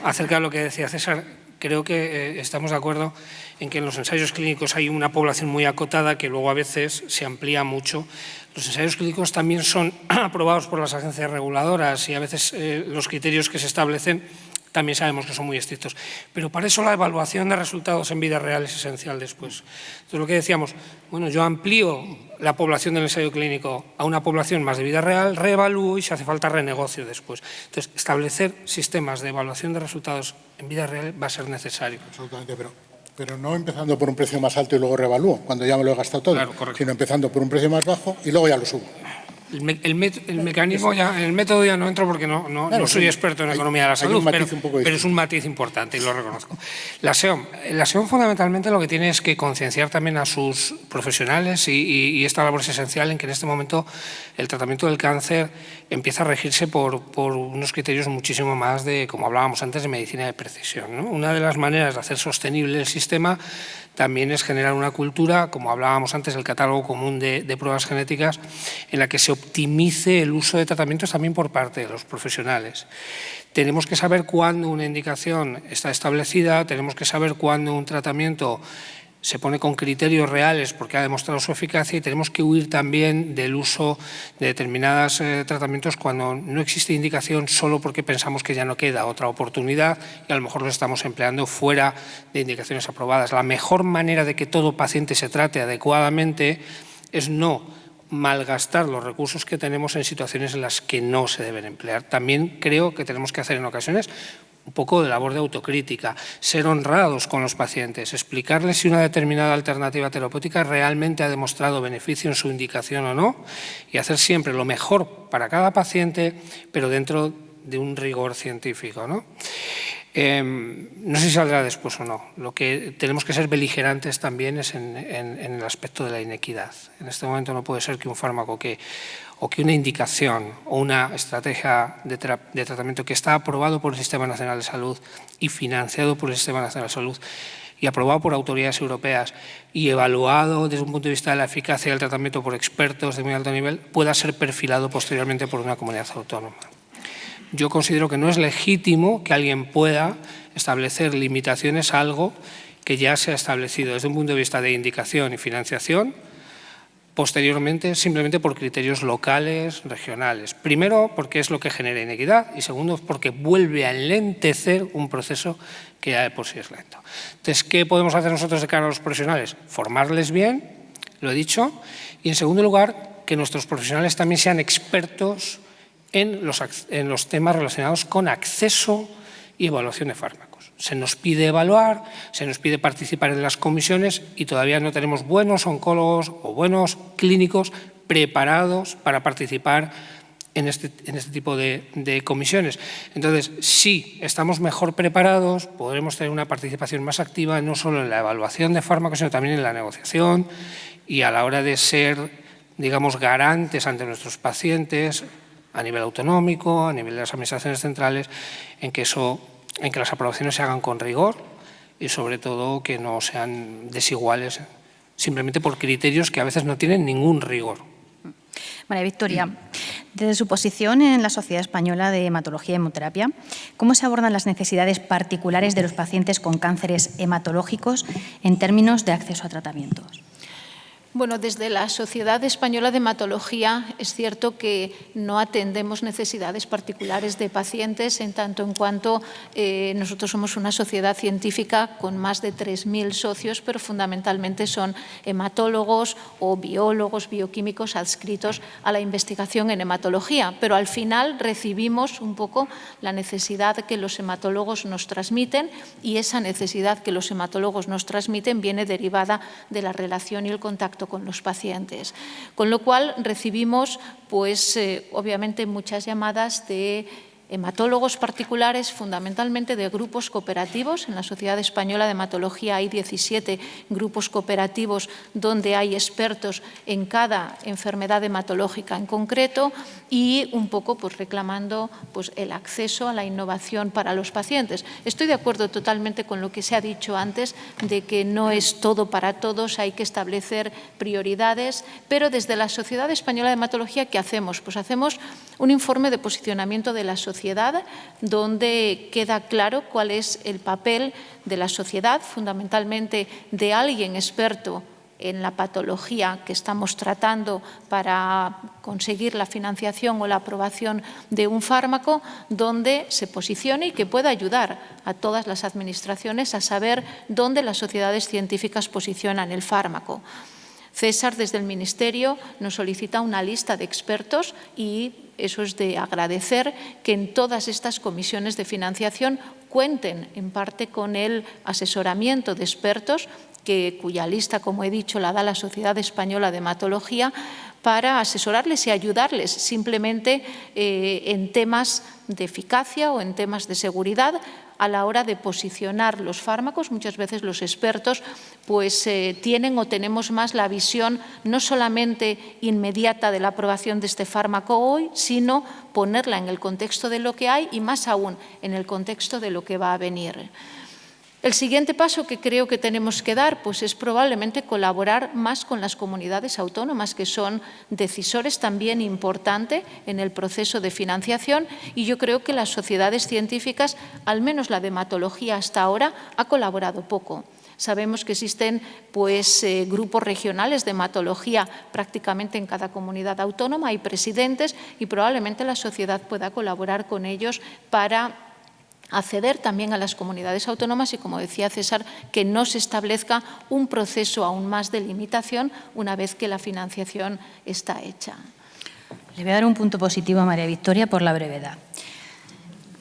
acerca de lo que decía César. Creo que estamos de acuerdo en que en los ensayos clínicos hay una población muy acotada que luego a veces se amplía mucho. Los ensayos clínicos también son aprobados por las agencias reguladoras y a veces los criterios que se establecen también sabemos que son muy estrictos. Pero para eso la evaluación de resultados en vida real es esencial después. Entonces, lo que decíamos, bueno, yo amplío la población del ensayo clínico a una población más de vida real, reevalúo y si hace falta renegocio después. Entonces, establecer sistemas de evaluación de resultados en vida real va a ser necesario. Absolutamente, pero no empezando por un precio más alto y luego reevalúo, cuando ya me lo he gastado todo, claro, sino empezando por un precio más bajo y luego ya lo subo. El mecanismo ya, el método ya no entro porque no soy experto en economía de la salud, pero es un matiz importante y lo reconozco. La SEON fundamentalmente lo que tiene es que concienciar también a sus profesionales y esta labor es esencial en que en este momento el tratamiento del cáncer empieza a regirse por unos criterios muchísimo más de, como hablábamos antes, de medicina de precisión, ¿no? Una de las maneras de hacer sostenible el sistema también es generar una cultura, como hablábamos antes, el catálogo común de pruebas genéticas, en la que se optimice el uso de tratamientos también por parte de los profesionales. Tenemos que saber cuándo una indicación está establecida, tenemos que saber cuándo un tratamiento se pone con criterios reales porque ha demostrado su eficacia y tenemos que huir también del uso de determinados tratamientos cuando no existe indicación solo porque pensamos que ya no queda otra oportunidad y a lo mejor lo estamos empleando fuera de indicaciones aprobadas. La mejor manera de que todo paciente se trate adecuadamente es no malgastar los recursos que tenemos en situaciones en las que no se deben emplear. También creo que tenemos que hacer en ocasiones un poco de labor de autocrítica, ser honrados con los pacientes, explicarles si una determinada alternativa terapéutica realmente ha demostrado beneficio en su indicación o no y hacer siempre lo mejor para cada paciente, pero dentro de un rigor científico, ¿no? No sé si saldrá después o no. Lo que tenemos que ser beligerantes también es en el aspecto de la inequidad. En este momento no puede ser que un fármaco o que una indicación o una estrategia de tratamiento que está aprobado por el Sistema Nacional de Salud y financiado por el Sistema Nacional de Salud y aprobado por autoridades europeas y evaluado desde un punto de vista de la eficacia del tratamiento por expertos de muy alto nivel, pueda ser perfilado posteriormente por una comunidad autónoma. Yo considero que no es legítimo que alguien pueda establecer limitaciones a algo que ya se ha establecido desde un punto de vista de indicación y financiación, posteriormente simplemente por criterios locales, regionales. Primero, porque es lo que genera inequidad y segundo, porque vuelve a enlentecer un proceso que ya de por sí es lento. Entonces, ¿qué podemos hacer nosotros de cara a los profesionales? Formarles bien, lo he dicho, y en segundo lugar, que nuestros profesionales también sean expertos en los temas relacionados con acceso y evaluación de fármacos. Se nos pide evaluar, se nos pide participar en las comisiones y todavía no tenemos buenos oncólogos o buenos clínicos preparados para participar en este tipo de comisiones. Entonces, si estamos mejor preparados, podremos tener una participación más activa no solo en la evaluación de fármacos, sino también en la negociación y a la hora de ser, digamos, garantes ante nuestros pacientes a nivel autonómico, a nivel de las administraciones centrales, en que las aprobaciones se hagan con rigor y sobre todo que no sean desiguales simplemente por criterios que a veces no tienen ningún rigor. María Victoria, desde su posición en la Sociedad Española de Hematología y Hemoterapia, ¿cómo se abordan las necesidades particulares de los pacientes con cánceres hematológicos en términos de acceso a tratamientos? Bueno, desde la Sociedad Española de Hematología es cierto que no atendemos necesidades particulares de pacientes en tanto en cuanto nosotros somos una sociedad científica con más de 3.000 socios, pero fundamentalmente son hematólogos o biólogos, bioquímicos adscritos a la investigación en hematología. Pero al final recibimos un poco la necesidad que los hematólogos nos transmiten y esa necesidad que los hematólogos nos transmiten viene derivada de la relación y el contacto con los pacientes. Con lo cual recibimos, pues, obviamente muchas llamadas de hematólogos particulares, fundamentalmente de grupos cooperativos. En la Sociedad Española de Hematología hay 17 grupos cooperativos donde hay expertos en cada enfermedad hematológica en concreto y un poco pues, reclamando pues, el acceso a la innovación para los pacientes. Estoy de acuerdo totalmente con lo que se ha dicho antes de que no es todo para todos, hay que establecer prioridades, pero desde la Sociedad Española de Hematología, ¿qué hacemos? Pues hacemos un informe de posicionamiento de la sociedad donde queda claro cuál es el papel de la sociedad, fundamentalmente de alguien experto en la patología que estamos tratando para conseguir la financiación o la aprobación de un fármaco, donde se posicione y que pueda ayudar a todas las administraciones a saber dónde las sociedades científicas posicionan el fármaco. César, desde el Ministerio, nos solicita una lista de expertos y eso es de agradecer que en todas estas comisiones de financiación cuenten en parte con el asesoramiento de expertos cuya lista, como he dicho, la da la Sociedad Española de Hematología para asesorarles y ayudarles simplemente en temas de eficacia o en temas de seguridad a la hora de posicionar los fármacos. Muchas veces los expertos pues, tienen o tenemos más la visión no solamente inmediata de la aprobación de este fármaco hoy, sino ponerla en el contexto de lo que hay y más aún en el contexto de lo que va a venir. El siguiente paso que creo que tenemos que dar pues, es probablemente colaborar más con las comunidades autónomas, que son decisores también importantes en el proceso de financiación, y yo creo que las sociedades científicas, al menos la de hematología hasta ahora, ha colaborado poco. Sabemos que existen pues, grupos regionales de hematología prácticamente en cada comunidad autónoma, hay presidentes y probablemente la sociedad pueda colaborar con ellos para acceder también a las comunidades autónomas y, como decía César, que no se establezca un proceso aún más de limitación una vez que la financiación está hecha. Le voy a dar un punto positivo a María Victoria por la brevedad.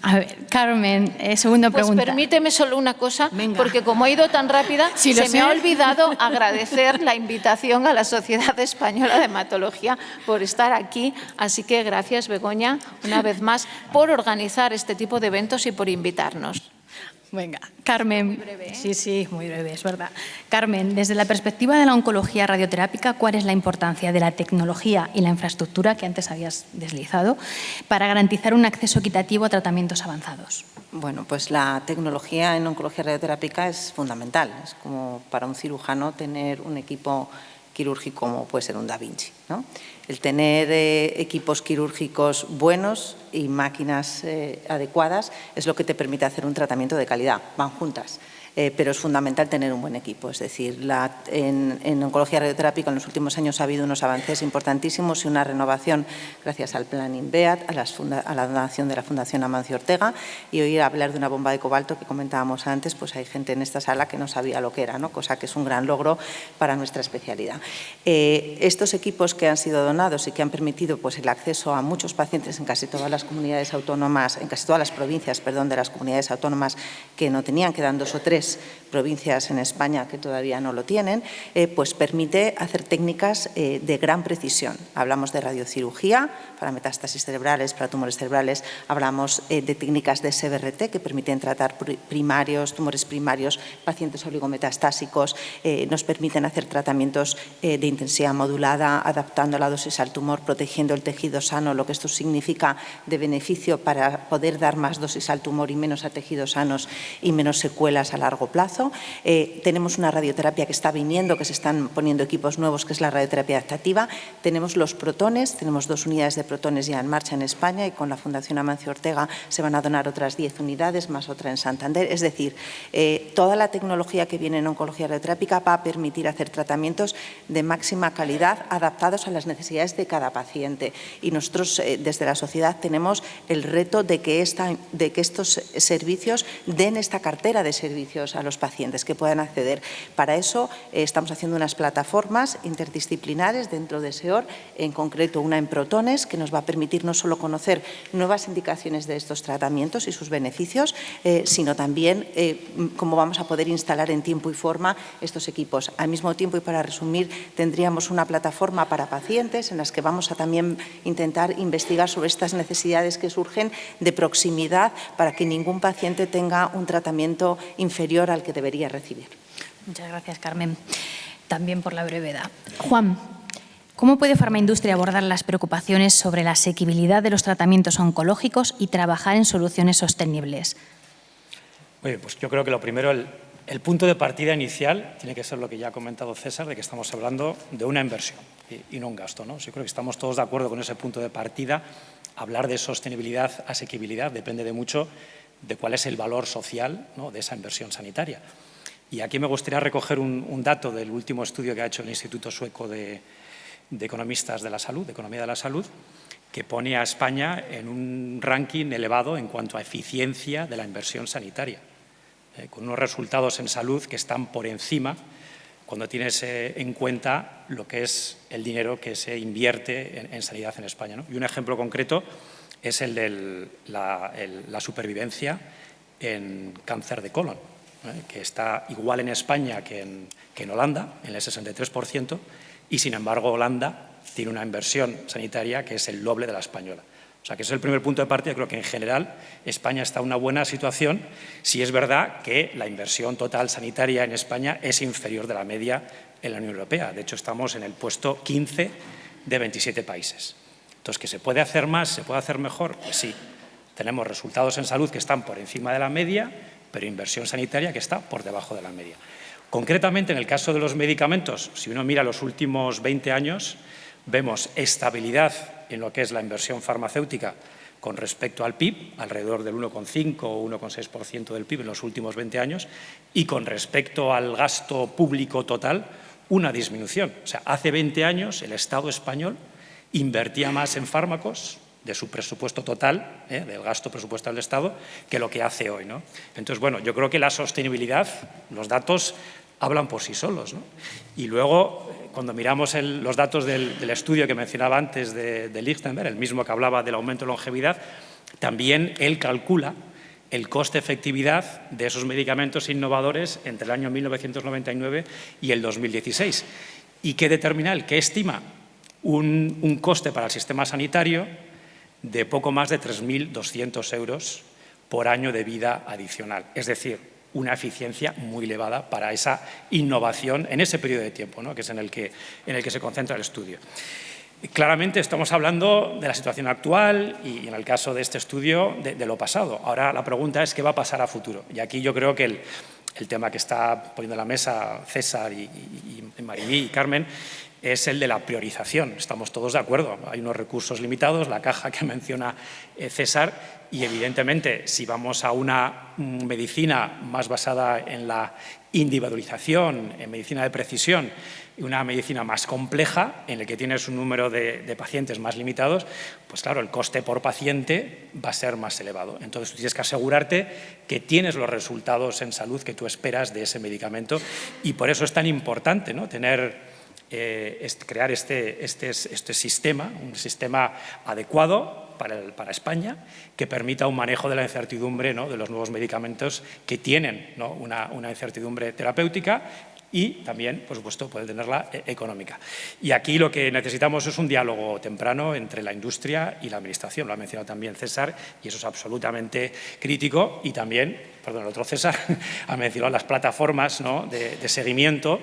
A ver, Carmen, segunda pregunta. Pues permíteme solo una cosa, porque como he ido tan rápida, sí, se me ha olvidado agradecer la invitación a la Sociedad Española de Hematología por estar aquí. Así que gracias, Begoña, una vez más, por organizar este tipo de eventos y por invitarnos. Venga, Carmen. Muy breve, ¿eh? Sí, sí, muy breve, es verdad. Carmen, desde la perspectiva de la oncología radioterápica, ¿cuál es la importancia de la tecnología y la infraestructura que antes habías deslizado para garantizar un acceso equitativo a tratamientos avanzados? Bueno, pues la tecnología en oncología radioterápica es fundamental. Es como para un cirujano tener un equipo quirúrgico como puede ser un Da Vinci, ¿no? El tener equipos quirúrgicos buenos y máquinas adecuadas es lo que te permite hacer un tratamiento de calidad. Van juntas. Pero es fundamental tener un buen equipo. Es decir, en oncología radioterápica en los últimos años ha habido unos avances importantísimos y una renovación gracias al Plan INVEAD, a la donación de la Fundación Amancio Ortega, y oír hablar de una bomba de cobalto que comentábamos antes, pues hay gente en esta sala que no sabía lo que era, ¿no? Cosa que es un gran logro para nuestra especialidad. Estos equipos que han sido donados y que han permitido pues, el acceso a muchos pacientes en casi todas las comunidades autónomas, en casi todas las provincias, perdón, de las comunidades autónomas que no tenían, quedan 2 o 3 provincias en España que todavía no lo tienen, pues permite hacer técnicas de gran precisión. Hablamos de radiocirugía para metástasis cerebrales, para tumores cerebrales, hablamos de técnicas de SBRT que permiten tratar tumores primarios, pacientes oligometastásicos, nos permiten hacer tratamientos de intensidad modulada, adaptando la dosis al tumor, protegiendo el tejido sano, lo que esto significa de beneficio para poder dar más dosis al tumor y menos a tejidos sanos y menos secuelas a largo plazo. Tenemos una radioterapia que está viniendo, que se están poniendo equipos nuevos, que es la radioterapia adaptativa. Tenemos los protones, tenemos 2 unidades de protones ya en marcha en España y con la Fundación Amancio Ortega se van a donar otras 10 unidades, más otra en Santander. Es decir, toda la tecnología que viene en oncología radioterápica va a permitir hacer tratamientos de máxima calidad adaptados a las necesidades de cada paciente. Y nosotros desde la sociedad tenemos el reto de que estos servicios den esta cartera de servicios beneficios a los pacientes que puedan acceder. Para eso estamos haciendo unas plataformas interdisciplinares dentro de SEOR, en concreto una en protones, que nos va a permitir no solo conocer nuevas indicaciones de estos tratamientos y sus beneficios, sino también cómo vamos a poder instalar en tiempo y forma estos equipos. Al mismo tiempo, y para resumir, tendríamos una plataforma para pacientes en las que vamos a también intentar investigar sobre estas necesidades que surgen de proximidad para que ningún paciente tenga un tratamiento inferior al que debería recibir. Muchas gracias, Carmen, también por la brevedad. Juan, ¿cómo puede Farmaindustria abordar las preocupaciones sobre la asequibilidad de los tratamientos oncológicos y trabajar en soluciones sostenibles? Oye, pues yo creo que lo primero, el punto de partida inicial tiene que ser lo que ya ha comentado César, de que estamos hablando de una inversión y no un gasto, ¿no? Yo creo que estamos todos de acuerdo con ese punto de partida. Hablar de sostenibilidad, asequibilidad, depende de mucho de cuál es el valor social, ¿no?, de esa inversión sanitaria. Y aquí me gustaría recoger un dato del último estudio que ha hecho el Instituto Sueco de Economistas de la Salud, de Economía de la Salud, que pone a España en un ranking elevado en cuanto a eficiencia de la inversión sanitaria, con unos resultados en salud que están por encima cuando tienes en cuenta lo que es el dinero que se invierte en sanidad en España, ¿no? Y un ejemplo concreto es el de la supervivencia en cáncer de colon, que está igual en España que en Holanda, en el 63%, y sin embargo Holanda tiene una inversión sanitaria que es el doble de la española. O sea, que ese es el primer punto de partida. Creo que en general España está en una buena situación, si es verdad que la inversión total sanitaria en España es inferior de la media en la Unión Europea. De hecho, estamos en el puesto 15 de 27 países. Entonces, ¿que se puede hacer más, se puede hacer mejor? Pues sí. Tenemos resultados en salud que están por encima de la media, pero inversión sanitaria que está por debajo de la media. Concretamente, en el caso de los medicamentos, si uno mira los últimos 20 años, vemos estabilidad en lo que es la inversión farmacéutica con respecto al PIB, alrededor del 1,5 o 1,6% del PIB en los últimos 20 años, y con respecto al gasto público total, una disminución. O sea, hace 20 años el Estado español invertía más en fármacos de su presupuesto total, del gasto presupuestal del Estado, que lo que hace hoy, ¿no? Entonces, bueno, yo creo que la sostenibilidad, los datos hablan por sí solos, ¿no? Y luego, cuando miramos los datos del estudio que mencionaba antes de Lichtenberg, el mismo que hablaba del aumento de longevidad, también él calcula el coste-efectividad de esos medicamentos innovadores entre el año 1999 y el 2016. ¿Y qué determina él? ¿Qué estima? Un coste para el sistema sanitario de poco más de 3.200 euros por año de vida adicional. Es decir, una eficiencia muy elevada para esa innovación en ese periodo de tiempo, ¿no?, que es en el que se concentra el estudio. Claramente estamos hablando de la situación actual y, en el caso de este estudio, de lo pasado. Ahora la pregunta es qué va a pasar a futuro. Y aquí yo creo que el tema que está poniendo en la mesa César y Marimí y Carmen es el de la priorización. Estamos todos de acuerdo. Hay unos recursos limitados, la caja que menciona César, y evidentemente si vamos a una medicina más basada en la individualización, en medicina de precisión, una medicina más compleja, en la que tienes un número de pacientes más limitados, pues claro, el coste por paciente va a ser más elevado. Entonces, tú tienes que asegurarte que tienes los resultados en salud que tú esperas de ese medicamento, y por eso es tan importante, ¿no?, crear este sistema, un sistema adecuado para España, que permita un manejo de la incertidumbre, ¿no?, de los nuevos medicamentos que tienen, ¿no?, una incertidumbre terapéutica y también, por supuesto, puede tenerla económica. Y aquí lo que necesitamos es un diálogo temprano entre la industria y la administración. Lo ha mencionado también César y eso es absolutamente crítico. Y también, perdón, el otro César ha mencionado las plataformas, ¿no?, de seguimiento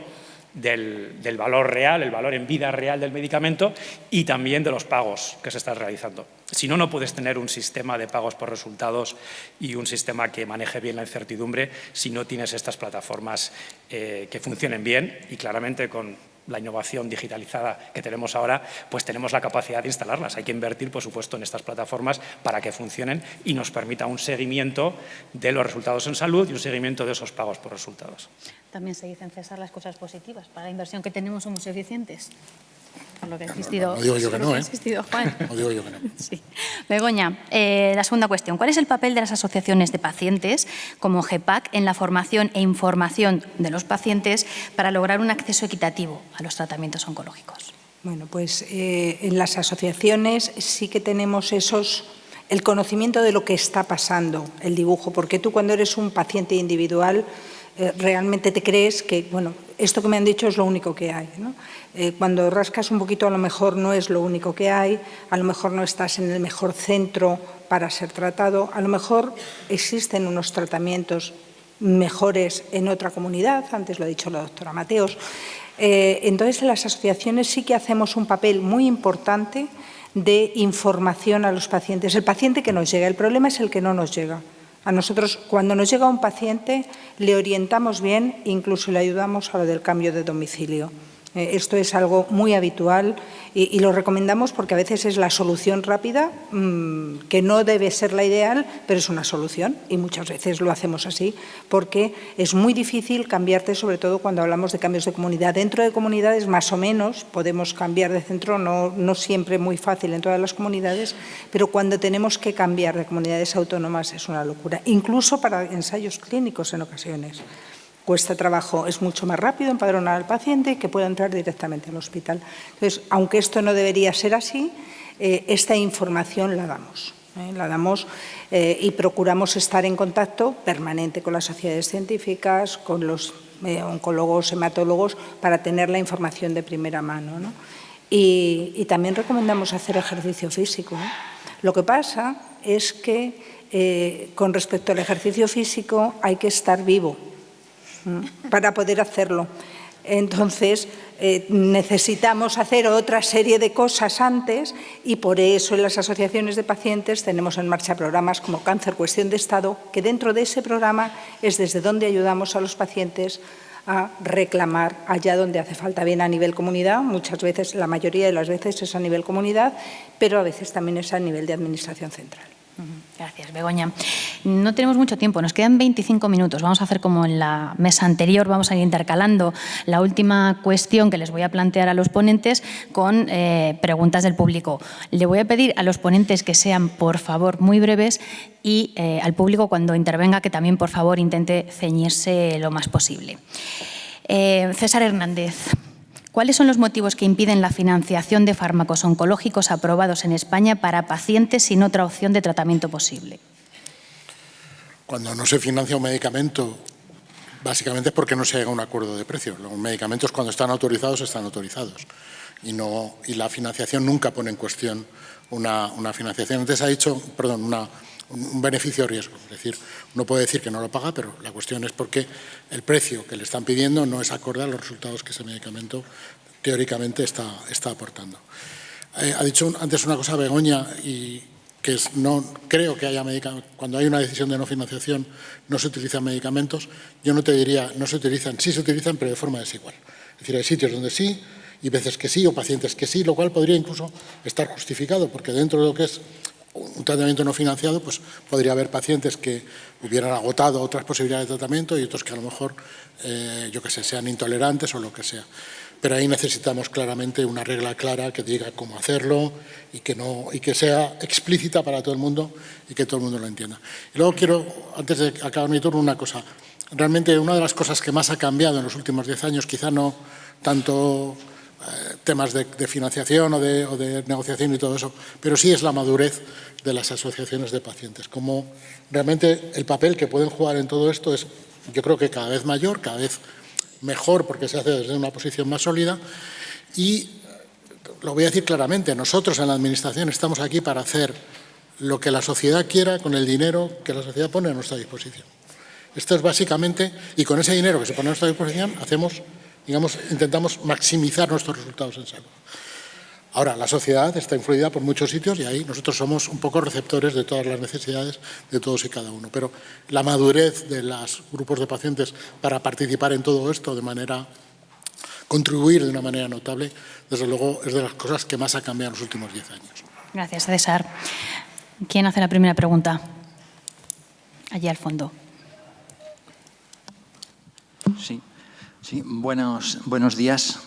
del valor real, el valor en vida real del medicamento y también de los pagos que se están realizando. Si no, no puedes tener un sistema de pagos por resultados y un sistema que maneje bien la incertidumbre si no tienes estas plataformas que funcionen bien, y claramente con la innovación digitalizada que tenemos ahora, pues tenemos la capacidad de instalarlas. Hay que invertir, por supuesto, en estas plataformas para que funcionen y nos permita un seguimiento de los resultados en salud y un seguimiento de esos pagos por resultados. También se dicen, César, las cosas positivas. Para la inversión que tenemos somos eficientes. por lo que ha insistido. No digo yo que no, ¿eh? Juan. No digo yo que no. Sí. Begoña, la segunda cuestión. ¿Cuál es el papel de las asociaciones de pacientes como GEPAC en la formación e información de los pacientes para lograr un acceso equitativo a los tratamientos oncológicos? Bueno, pues en las asociaciones sí que tenemos el conocimiento de lo que está pasando, el dibujo, porque tú cuando eres un paciente individual realmente te crees que, bueno, esto que me han dicho es lo único que hay, ¿no? Cuando rascas un poquito a lo mejor no es lo único que hay, a lo mejor no estás en el mejor centro para ser tratado, a lo mejor existen unos tratamientos mejores en otra comunidad, antes lo ha dicho la doctora Mateos. Entonces, en las asociaciones sí que hacemos un papel muy importante de información a los pacientes. El paciente que nos llega, el problema es el que no nos llega. A nosotros, cuando nos llega un paciente, le orientamos bien, incluso le ayudamos a lo del cambio de domicilio. Esto es algo muy habitual y lo recomendamos porque a veces es la solución rápida, que no debe ser la ideal, pero es una solución y muchas veces lo hacemos así porque es muy difícil cambiarte, sobre todo cuando hablamos de cambios de comunidad. Dentro de comunidades más o menos podemos cambiar de centro, no siempre muy fácil en todas las comunidades, pero cuando tenemos que cambiar de comunidades autónomas es una locura, incluso para ensayos clínicos en ocasiones. Cuesta trabajo, es mucho más rápido empadronar al paciente que pueda entrar directamente al hospital. Entonces, aunque esto no debería ser así, esta información la damos y procuramos estar en contacto permanente con las sociedades científicas, con los oncólogos, hematólogos, para tener la información de primera mano, ¿no? Y también recomendamos hacer ejercicio físico, ¿no? Lo que pasa es que con respecto al ejercicio físico hay que estar vivo para poder hacerlo. Entonces, necesitamos hacer otra serie de cosas antes y por eso en las asociaciones de pacientes tenemos en marcha programas como Cáncer Cuestión de Estado, que dentro de ese programa es desde donde ayudamos a los pacientes a reclamar allá donde hace falta, bien a nivel comunidad, muchas veces, la mayoría de las veces es a nivel comunidad, pero a veces también es a nivel de administración central. Gracias, Begoña. No tenemos mucho tiempo, nos quedan 25 minutos. Vamos a hacer como en la mesa anterior, vamos a ir intercalando la última cuestión que les voy a plantear a los ponentes con preguntas del público. Le voy a pedir a los ponentes que sean, por favor, muy breves y al público cuando intervenga que también, por favor, intente ceñirse lo más posible. César Hernández. ¿Cuáles son los motivos que impiden la financiación de fármacos oncológicos aprobados en España para pacientes sin otra opción de tratamiento posible? Cuando no se financia un medicamento, básicamente es porque no se llega a un acuerdo de precio. Los medicamentos, cuando están autorizados, están autorizados. Y la financiación nunca pone en cuestión una financiación. Antes ha dicho, perdón, un beneficio-riesgo. Es decir, uno puede decir que no lo paga, pero la cuestión es porque el precio que le están pidiendo no es acorde a los resultados que ese medicamento teóricamente está aportando. Ha dicho antes una cosa Begoña, y que no creo que haya medicamentos. Cuando hay una decisión de no financiación no se utilizan medicamentos. Yo no te diría no se utilizan, sí se utilizan, pero de forma desigual. Es decir, hay sitios donde sí y veces que sí, o pacientes que sí, lo cual podría incluso estar justificado, porque dentro de lo que es un tratamiento no financiado, pues podría haber pacientes que hubieran agotado otras posibilidades de tratamiento y otros que a lo mejor, yo qué sé, sean intolerantes o lo que sea. Pero ahí necesitamos claramente una regla clara que diga cómo hacerlo y que sea explícita para todo el mundo y que todo el mundo lo entienda. Y luego quiero, antes de acabar mi turno, una cosa. Realmente una de las cosas que más ha cambiado en los últimos 10 años, quizá no tanto temas de financiación o de negociación y todo eso, pero sí es la madurez de las asociaciones de pacientes. Como realmente el papel que pueden jugar en todo esto es, yo creo que cada vez mayor, cada vez mejor, porque se hace desde una posición más sólida. Y lo voy a decir claramente, nosotros en la Administración estamos aquí para hacer lo que la sociedad quiera con el dinero que la sociedad pone a nuestra disposición. Esto es básicamente, y con ese dinero que se pone a nuestra disposición, intentamos maximizar nuestros resultados en salud. Ahora, la sociedad está influida por muchos sitios y ahí nosotros somos un poco receptores de todas las necesidades de todos y cada uno. Pero la madurez de los grupos de pacientes para participar en todo esto contribuir de una manera notable, desde luego es de las cosas que más ha cambiado en los últimos 10 años. Gracias, César. ¿Quién hace la primera pregunta? Allí al fondo. Sí, buenos días.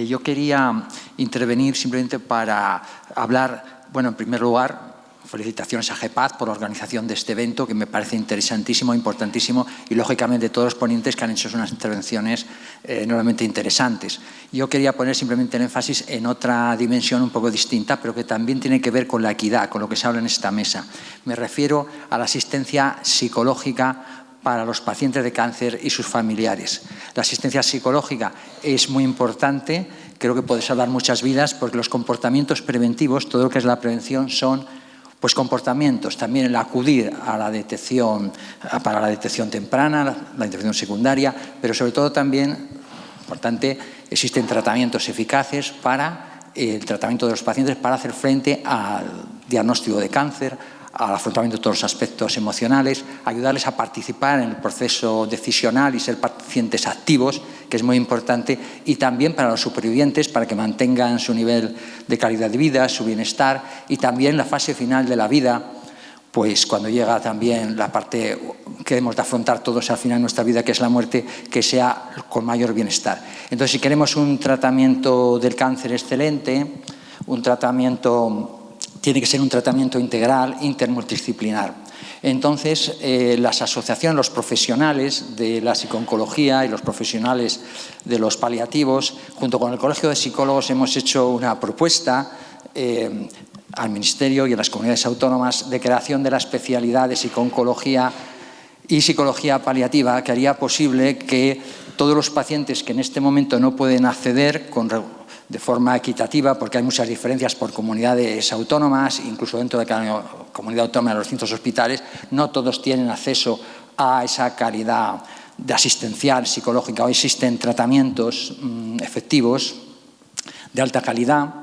Yo quería intervenir simplemente para hablar, bueno, en primer lugar, felicitaciones a GEPAC por la organización de este evento, que me parece interesantísimo, importantísimo, y lógicamente todos los ponentes que han hecho unas intervenciones enormemente interesantes. Yo quería poner simplemente el énfasis en otra dimensión un poco distinta, pero que también tiene que ver con la equidad, con lo que se habla en esta mesa. Me refiero a la asistencia psicológica para los pacientes de cáncer y sus familiares. La asistencia psicológica es muy importante, creo que puede salvar muchas vidas, porque los comportamientos preventivos, todo lo que es la prevención, son pues comportamientos, también el acudir a la detección, para la detección temprana, la detección secundaria, pero sobre todo también, importante, existen tratamientos eficaces para el tratamiento de los pacientes para hacer frente al diagnóstico de cáncer, al afrontamiento de todos los aspectos emocionales, ayudarles a participar en el proceso decisional y ser pacientes activos, que es muy importante, y también para los supervivientes, para que mantengan su nivel de calidad de vida, su bienestar, y también la fase final de la vida, pues cuando llega también la parte que hemos de afrontar todos al final de nuestra vida, que es la muerte, que sea con mayor bienestar. Entonces, si queremos un tratamiento del cáncer excelente, un tratamiento tiene que ser un tratamiento integral, intermultidisciplinar. Entonces, las asociaciones, los profesionales de la psico-oncología y los profesionales de los paliativos, junto con el Colegio de Psicólogos, hemos hecho una propuesta al Ministerio y a las comunidades autónomas de creación de la especialidad de psico-oncología y psicología paliativa, que haría posible que todos los pacientes que en este momento no pueden acceder de forma equitativa, porque hay muchas diferencias por comunidades autónomas, incluso dentro de cada comunidad autónoma de los distintos hospitales, no todos tienen acceso a esa calidad de asistencial psicológica. Hoy existen tratamientos efectivos de alta calidad,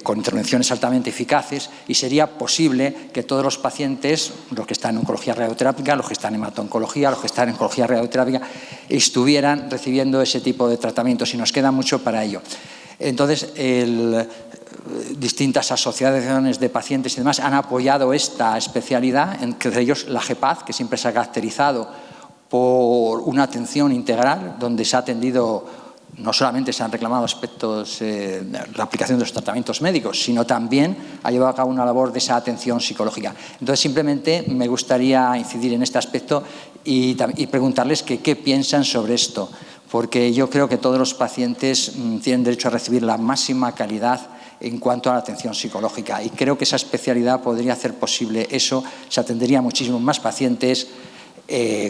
con intervenciones altamente eficaces, y sería posible que todos los pacientes, los que están en oncología radioterápica, los que están en hemato-oncología, los que están en oncología radioterápica, estuvieran recibiendo ese tipo de tratamientos, y nos queda mucho para ello. Entonces, distintas asociaciones de pacientes y demás han apoyado esta especialidad, entre ellos la GEPAC, que siempre se ha caracterizado por una atención integral, donde se ha atendido. No solamente se han reclamado aspectos de la aplicación de los tratamientos médicos, sino también ha llevado a cabo una labor de esa atención psicológica. Entonces, simplemente me gustaría incidir en este aspecto y preguntarles qué piensan sobre esto, porque yo creo que todos los pacientes tienen derecho a recibir la máxima calidad en cuanto a la atención psicológica, y creo que esa especialidad podría hacer posible eso. Se atendería a muchísimos más pacientes,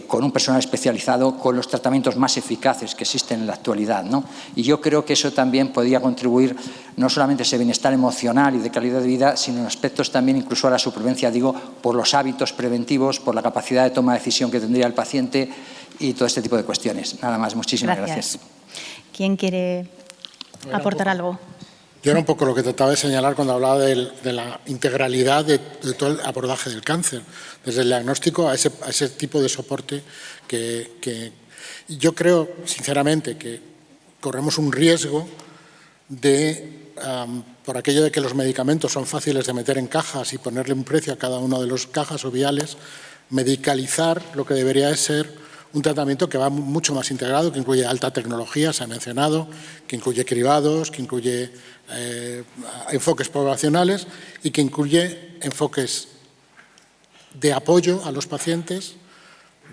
con un personal especializado, con los tratamientos más eficaces que existen en la actualidad, ¿no? Y yo creo que eso también podría contribuir no solamente a ese bienestar emocional y de calidad de vida, sino en aspectos también incluso a la supervivencia, digo, por los hábitos preventivos, por la capacidad de toma de decisión que tendría el paciente y todo este tipo de cuestiones. Nada más, muchísimas gracias. ¿Quién quiere aportar algo? Yo era un poco lo que trataba de señalar cuando hablaba de la integralidad de todo el abordaje del cáncer, desde el diagnóstico a ese tipo de soporte que yo creo, sinceramente, que corremos un riesgo de, por aquello de que los medicamentos son fáciles de meter en cajas y ponerle un precio a cada una de las cajas o viales, medicalizar lo que debería de ser un tratamiento que va mucho más integrado, que incluye alta tecnología, se ha mencionado, que incluye cribados, que incluye enfoques poblacionales y que incluye enfoques de apoyo a los pacientes,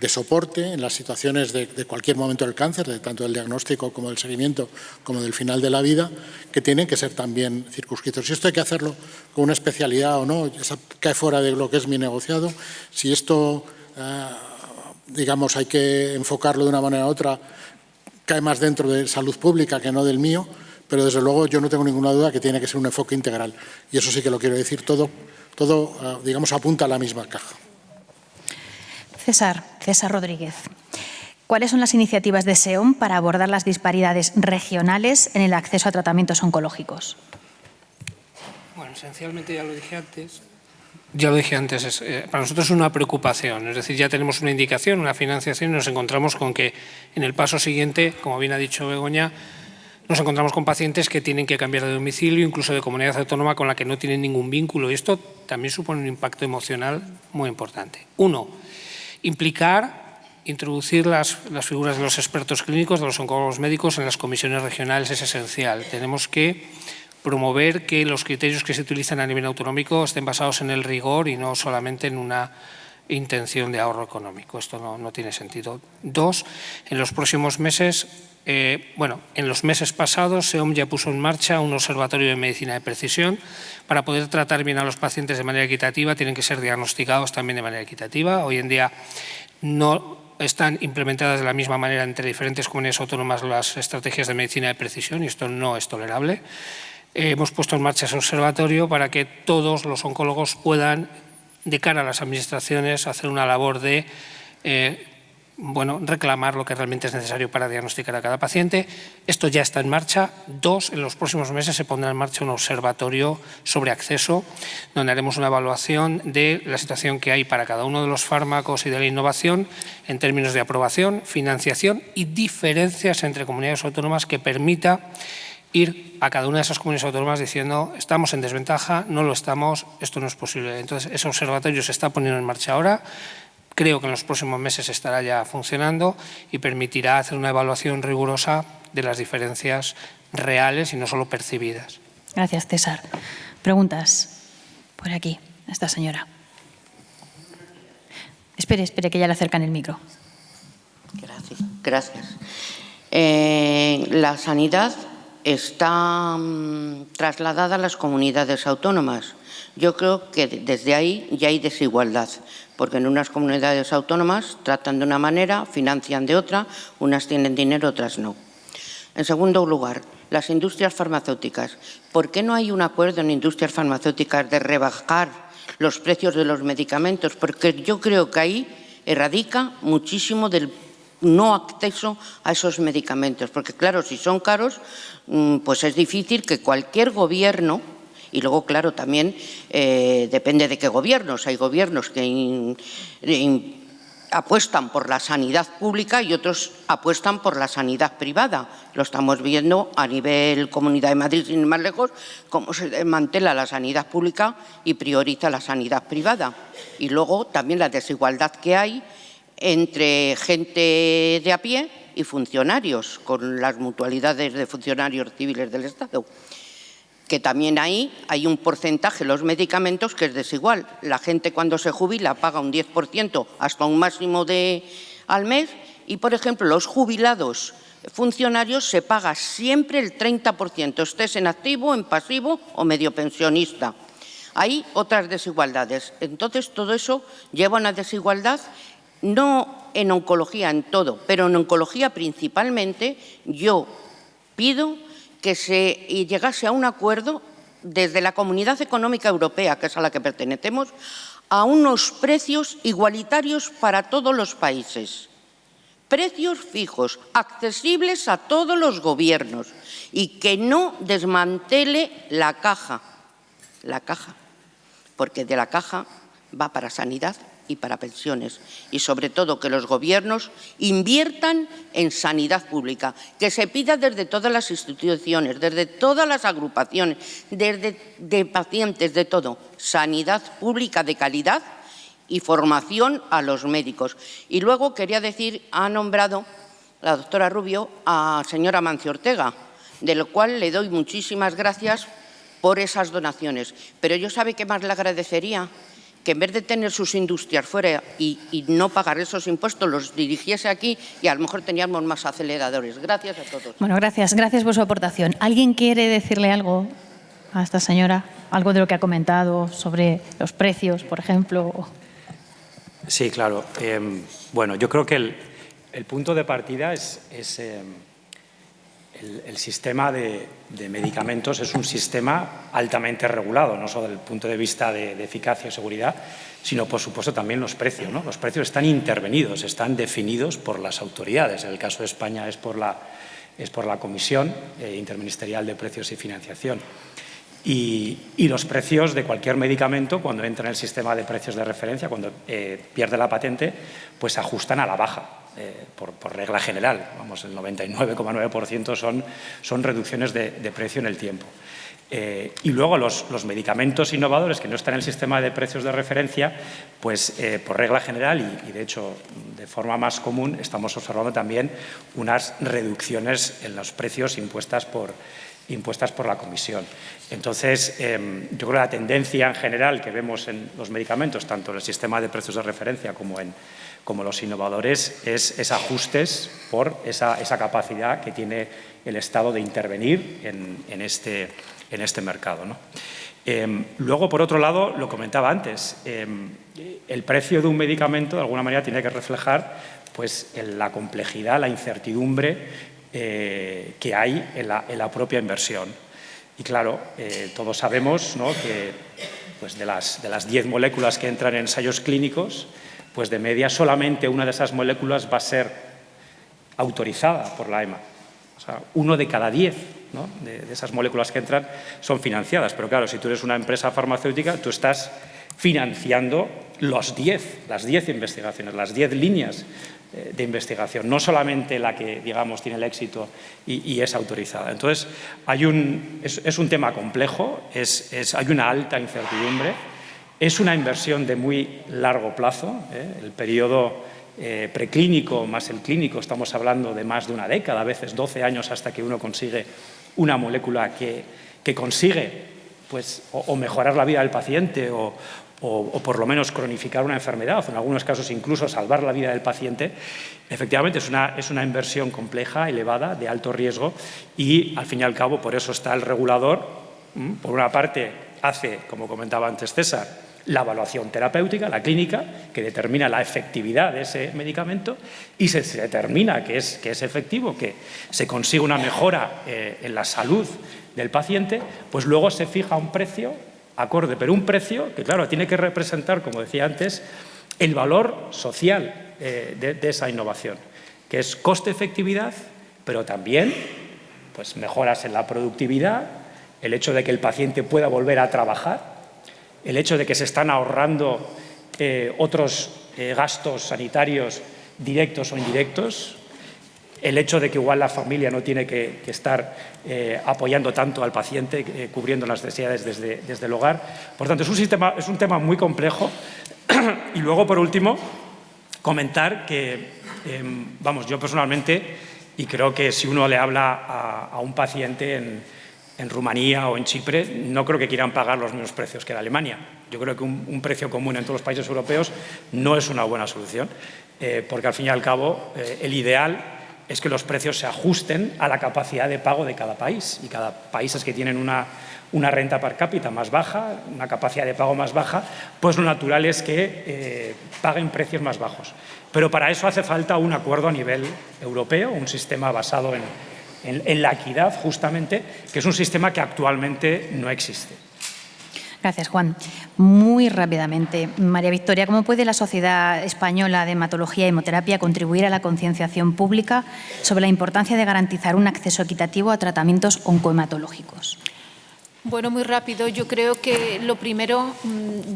de soporte en las situaciones de cualquier momento del cáncer, de tanto del diagnóstico como del seguimiento, como del final de la vida, que tienen que ser también circunscritos. Si esto hay que hacerlo con una especialidad o no, eso cae fuera de lo que es mi negociado. Si esto, digamos, hay que enfocarlo de una manera u otra, cae más dentro de salud pública que no del mío, pero desde luego yo no tengo ninguna duda que tiene que ser un enfoque integral. Y eso sí que lo quiero decir, todo digamos, apunta a la misma caja. César Rodríguez, ¿cuáles son las iniciativas de SEOM para abordar las disparidades regionales en el acceso a tratamientos oncológicos? Bueno, esencialmente ya lo dije antes, para nosotros es una preocupación, es decir, ya tenemos una indicación, una financiación, y nos encontramos con que en el paso siguiente, como bien ha dicho Begoña, nos encontramos con pacientes que tienen que cambiar de domicilio, incluso de comunidad autónoma con la que no tienen ningún vínculo, y esto también supone un impacto emocional muy importante. Uno, implicar introducir las figuras de los expertos clínicos, de los oncólogos médicos en las comisiones regionales es esencial. Tenemos que promover que los criterios que se utilizan a nivel autonómico estén basados en el rigor y no solamente en una intención de ahorro económico. Esto no tiene sentido. 2, en los próximos meses, en los meses pasados, SEOM ya puso en marcha un observatorio de medicina de precisión. Para poder tratar bien a los pacientes de manera equitativa, tienen que ser diagnosticados también de manera equitativa. Hoy en día no están implementadas de la misma manera entre diferentes comunidades autónomas las estrategias de medicina de precisión y esto no es tolerable. Hemos puesto en marcha ese observatorio para que todos los oncólogos puedan, de cara a las administraciones, hacer una labor de reclamar lo que realmente es necesario para diagnosticar a cada paciente. Esto ya está en marcha. 2, en los próximos meses se pondrá en marcha un observatorio sobre acceso, donde haremos una evaluación de la situación que hay para cada uno de los fármacos y de la innovación en términos de aprobación, financiación y diferencias entre comunidades autónomas que permita ir a cada una de esas comunidades autónomas diciendo estamos en desventaja, no lo estamos, esto no es posible. Entonces, ese observatorio se está poniendo en marcha ahora. Creo que en los próximos meses estará ya funcionando y permitirá hacer una evaluación rigurosa de las diferencias reales y no solo percibidas. Gracias, César. Preguntas por aquí, esta señora. Espere, que ya le acercan el micro. Gracias. La sanidad está trasladada a las comunidades autónomas. Yo creo que desde ahí ya hay desigualdad, porque en unas comunidades autónomas tratan de una manera, financian de otra, unas tienen dinero, otras no. En segundo lugar, las industrias farmacéuticas. ¿Por qué no hay un acuerdo en industrias farmacéuticas de rebajar los precios de los medicamentos? Porque yo creo que ahí radica muchísimo del no acceso a esos medicamentos. Porque claro, si son caros, pues es difícil que cualquier gobierno. Y luego, claro, también depende de qué gobiernos. Hay gobiernos que apuestan por la sanidad pública y otros apuestan por la sanidad privada. Lo estamos viendo a nivel Comunidad de Madrid, sin ir más lejos, cómo se desmantela la sanidad pública y prioriza la sanidad privada. Y luego también la desigualdad que hay entre gente de a pie y funcionarios, con las mutualidades de funcionarios civiles del Estado. Que también ahí hay un porcentaje de los medicamentos que es desigual. La gente cuando se jubila paga un 10% hasta un máximo al mes y, por ejemplo, los jubilados funcionarios se paga siempre el 30%, estés en activo, en pasivo o medio pensionista. Hay otras desigualdades. Entonces, todo eso lleva a una desigualdad, no en oncología, en todo, pero en oncología principalmente. Yo pido que se llegase a un acuerdo desde la Comunidad Económica Europea, que es a la que pertenecemos, a unos precios igualitarios para todos los países. Precios fijos, accesibles a todos los gobiernos y que no desmantele la caja, porque de la caja va para sanidad y para pensiones, y sobre todo que los gobiernos inviertan en sanidad pública, que se pida desde todas las instituciones, desde todas las agrupaciones, de pacientes, de todo, sanidad pública de calidad y formación a los médicos. Y luego quería decir, ha nombrado la doctora Rubio a señora Amancio Ortega, de lo cual le doy muchísimas gracias por esas donaciones, pero yo sabe qué más le agradecería, que en vez de tener sus industrias fuera y no pagar esos impuestos, los dirigiese aquí y a lo mejor teníamos más aceleradores. Gracias a todos. Bueno, gracias por su aportación. ¿Alguien quiere decirle algo a esta señora? ¿Algo de lo que ha comentado sobre los precios, por ejemplo? Sí, claro. Bueno, yo creo que el punto de partida es el sistema de medicamentos es un sistema altamente regulado, no solo desde el punto de vista de eficacia y seguridad, sino, por supuesto, también los precios, ¿no? Los precios están intervenidos, están definidos por las autoridades. En el caso de España es por la Comisión Interministerial de Precios y Financiación. Y los precios de cualquier medicamento, cuando entra en el sistema de precios de referencia, cuando pierde la patente, pues se ajustan a la baja. por regla general, vamos, el 99,9% son reducciones de precio en el tiempo. Y luego los medicamentos innovadores que no están en el sistema de precios de referencia, pues por regla general y de hecho de forma más común estamos observando también unas reducciones en los precios impuestas por la Comisión. Entonces, yo creo que la tendencia en general que vemos en los medicamentos, tanto en el sistema de precios de referencia como los innovadores, es ajustes por esa capacidad que tiene el Estado de intervenir en este mercado, ¿no? Luego, por otro lado, lo comentaba antes, el precio de un medicamento de alguna manera tiene que reflejar pues, la complejidad, la incertidumbre que hay en la propia inversión. Y claro, todos sabemos, ¿no?, que pues, de las 10 moléculas que entran en ensayos clínicos, pues de media solamente una de esas moléculas va a ser autorizada por la EMA. O sea, 1 de cada 10, ¿no?, de esas moléculas que entran son financiadas. Pero claro, si tú eres una empresa farmacéutica, tú estás financiando las 10 investigaciones, las 10 líneas de investigación, no solamente la que, digamos, tiene el éxito y es autorizada. Entonces, es un tema complejo, hay una alta incertidumbre, es una inversión de muy largo plazo, el periodo preclínico más el clínico, estamos hablando de más de una década, a veces 12 años hasta que uno consigue una molécula que consigue pues, o mejorar la vida del paciente o por lo menos cronificar una enfermedad, o en algunos casos incluso salvar la vida del paciente. Efectivamente es una inversión compleja, elevada, de alto riesgo y, al fin y al cabo, por eso está el regulador. Por una parte, hace, como comentaba antes César, la evaluación terapéutica, la clínica, que determina la efectividad de ese medicamento y se determina que es efectivo, que se consigue una mejora en la salud del paciente, pues luego se fija un precio acorde, pero un precio que, claro, tiene que representar, como decía antes, el valor social de esa innovación, que es coste-efectividad, pero también pues, mejoras en la productividad, el hecho de que el paciente pueda volver a trabajar, el hecho de que se están ahorrando otros gastos sanitarios directos o indirectos, el hecho de que igual la familia no tiene que estar apoyando tanto al paciente, cubriendo las necesidades desde el hogar. Por tanto, es un tema muy complejo. Y luego, por último, comentar que, vamos, yo personalmente, y creo que si uno le habla a un paciente en Rumanía o en Chipre, no creo que quieran pagar los mismos precios que en Alemania. Yo creo que un precio común en todos los países europeos no es una buena solución, porque al fin y al cabo el ideal es que los precios se ajusten a la capacidad de pago de cada país. Y cada países que tienen una renta per cápita más baja, una capacidad de pago más baja, pues lo natural es que paguen precios más bajos. Pero para eso hace falta un acuerdo a nivel europeo, un sistema basado en la equidad, justamente, que es un sistema que actualmente no existe. Gracias, Juan. Muy rápidamente, María Victoria, ¿cómo puede la Sociedad Española de Hematología y Hemoterapia contribuir a la concienciación pública sobre la importancia de garantizar un acceso equitativo a tratamientos oncohematológicos? Bueno, muy rápido. Yo creo que lo primero,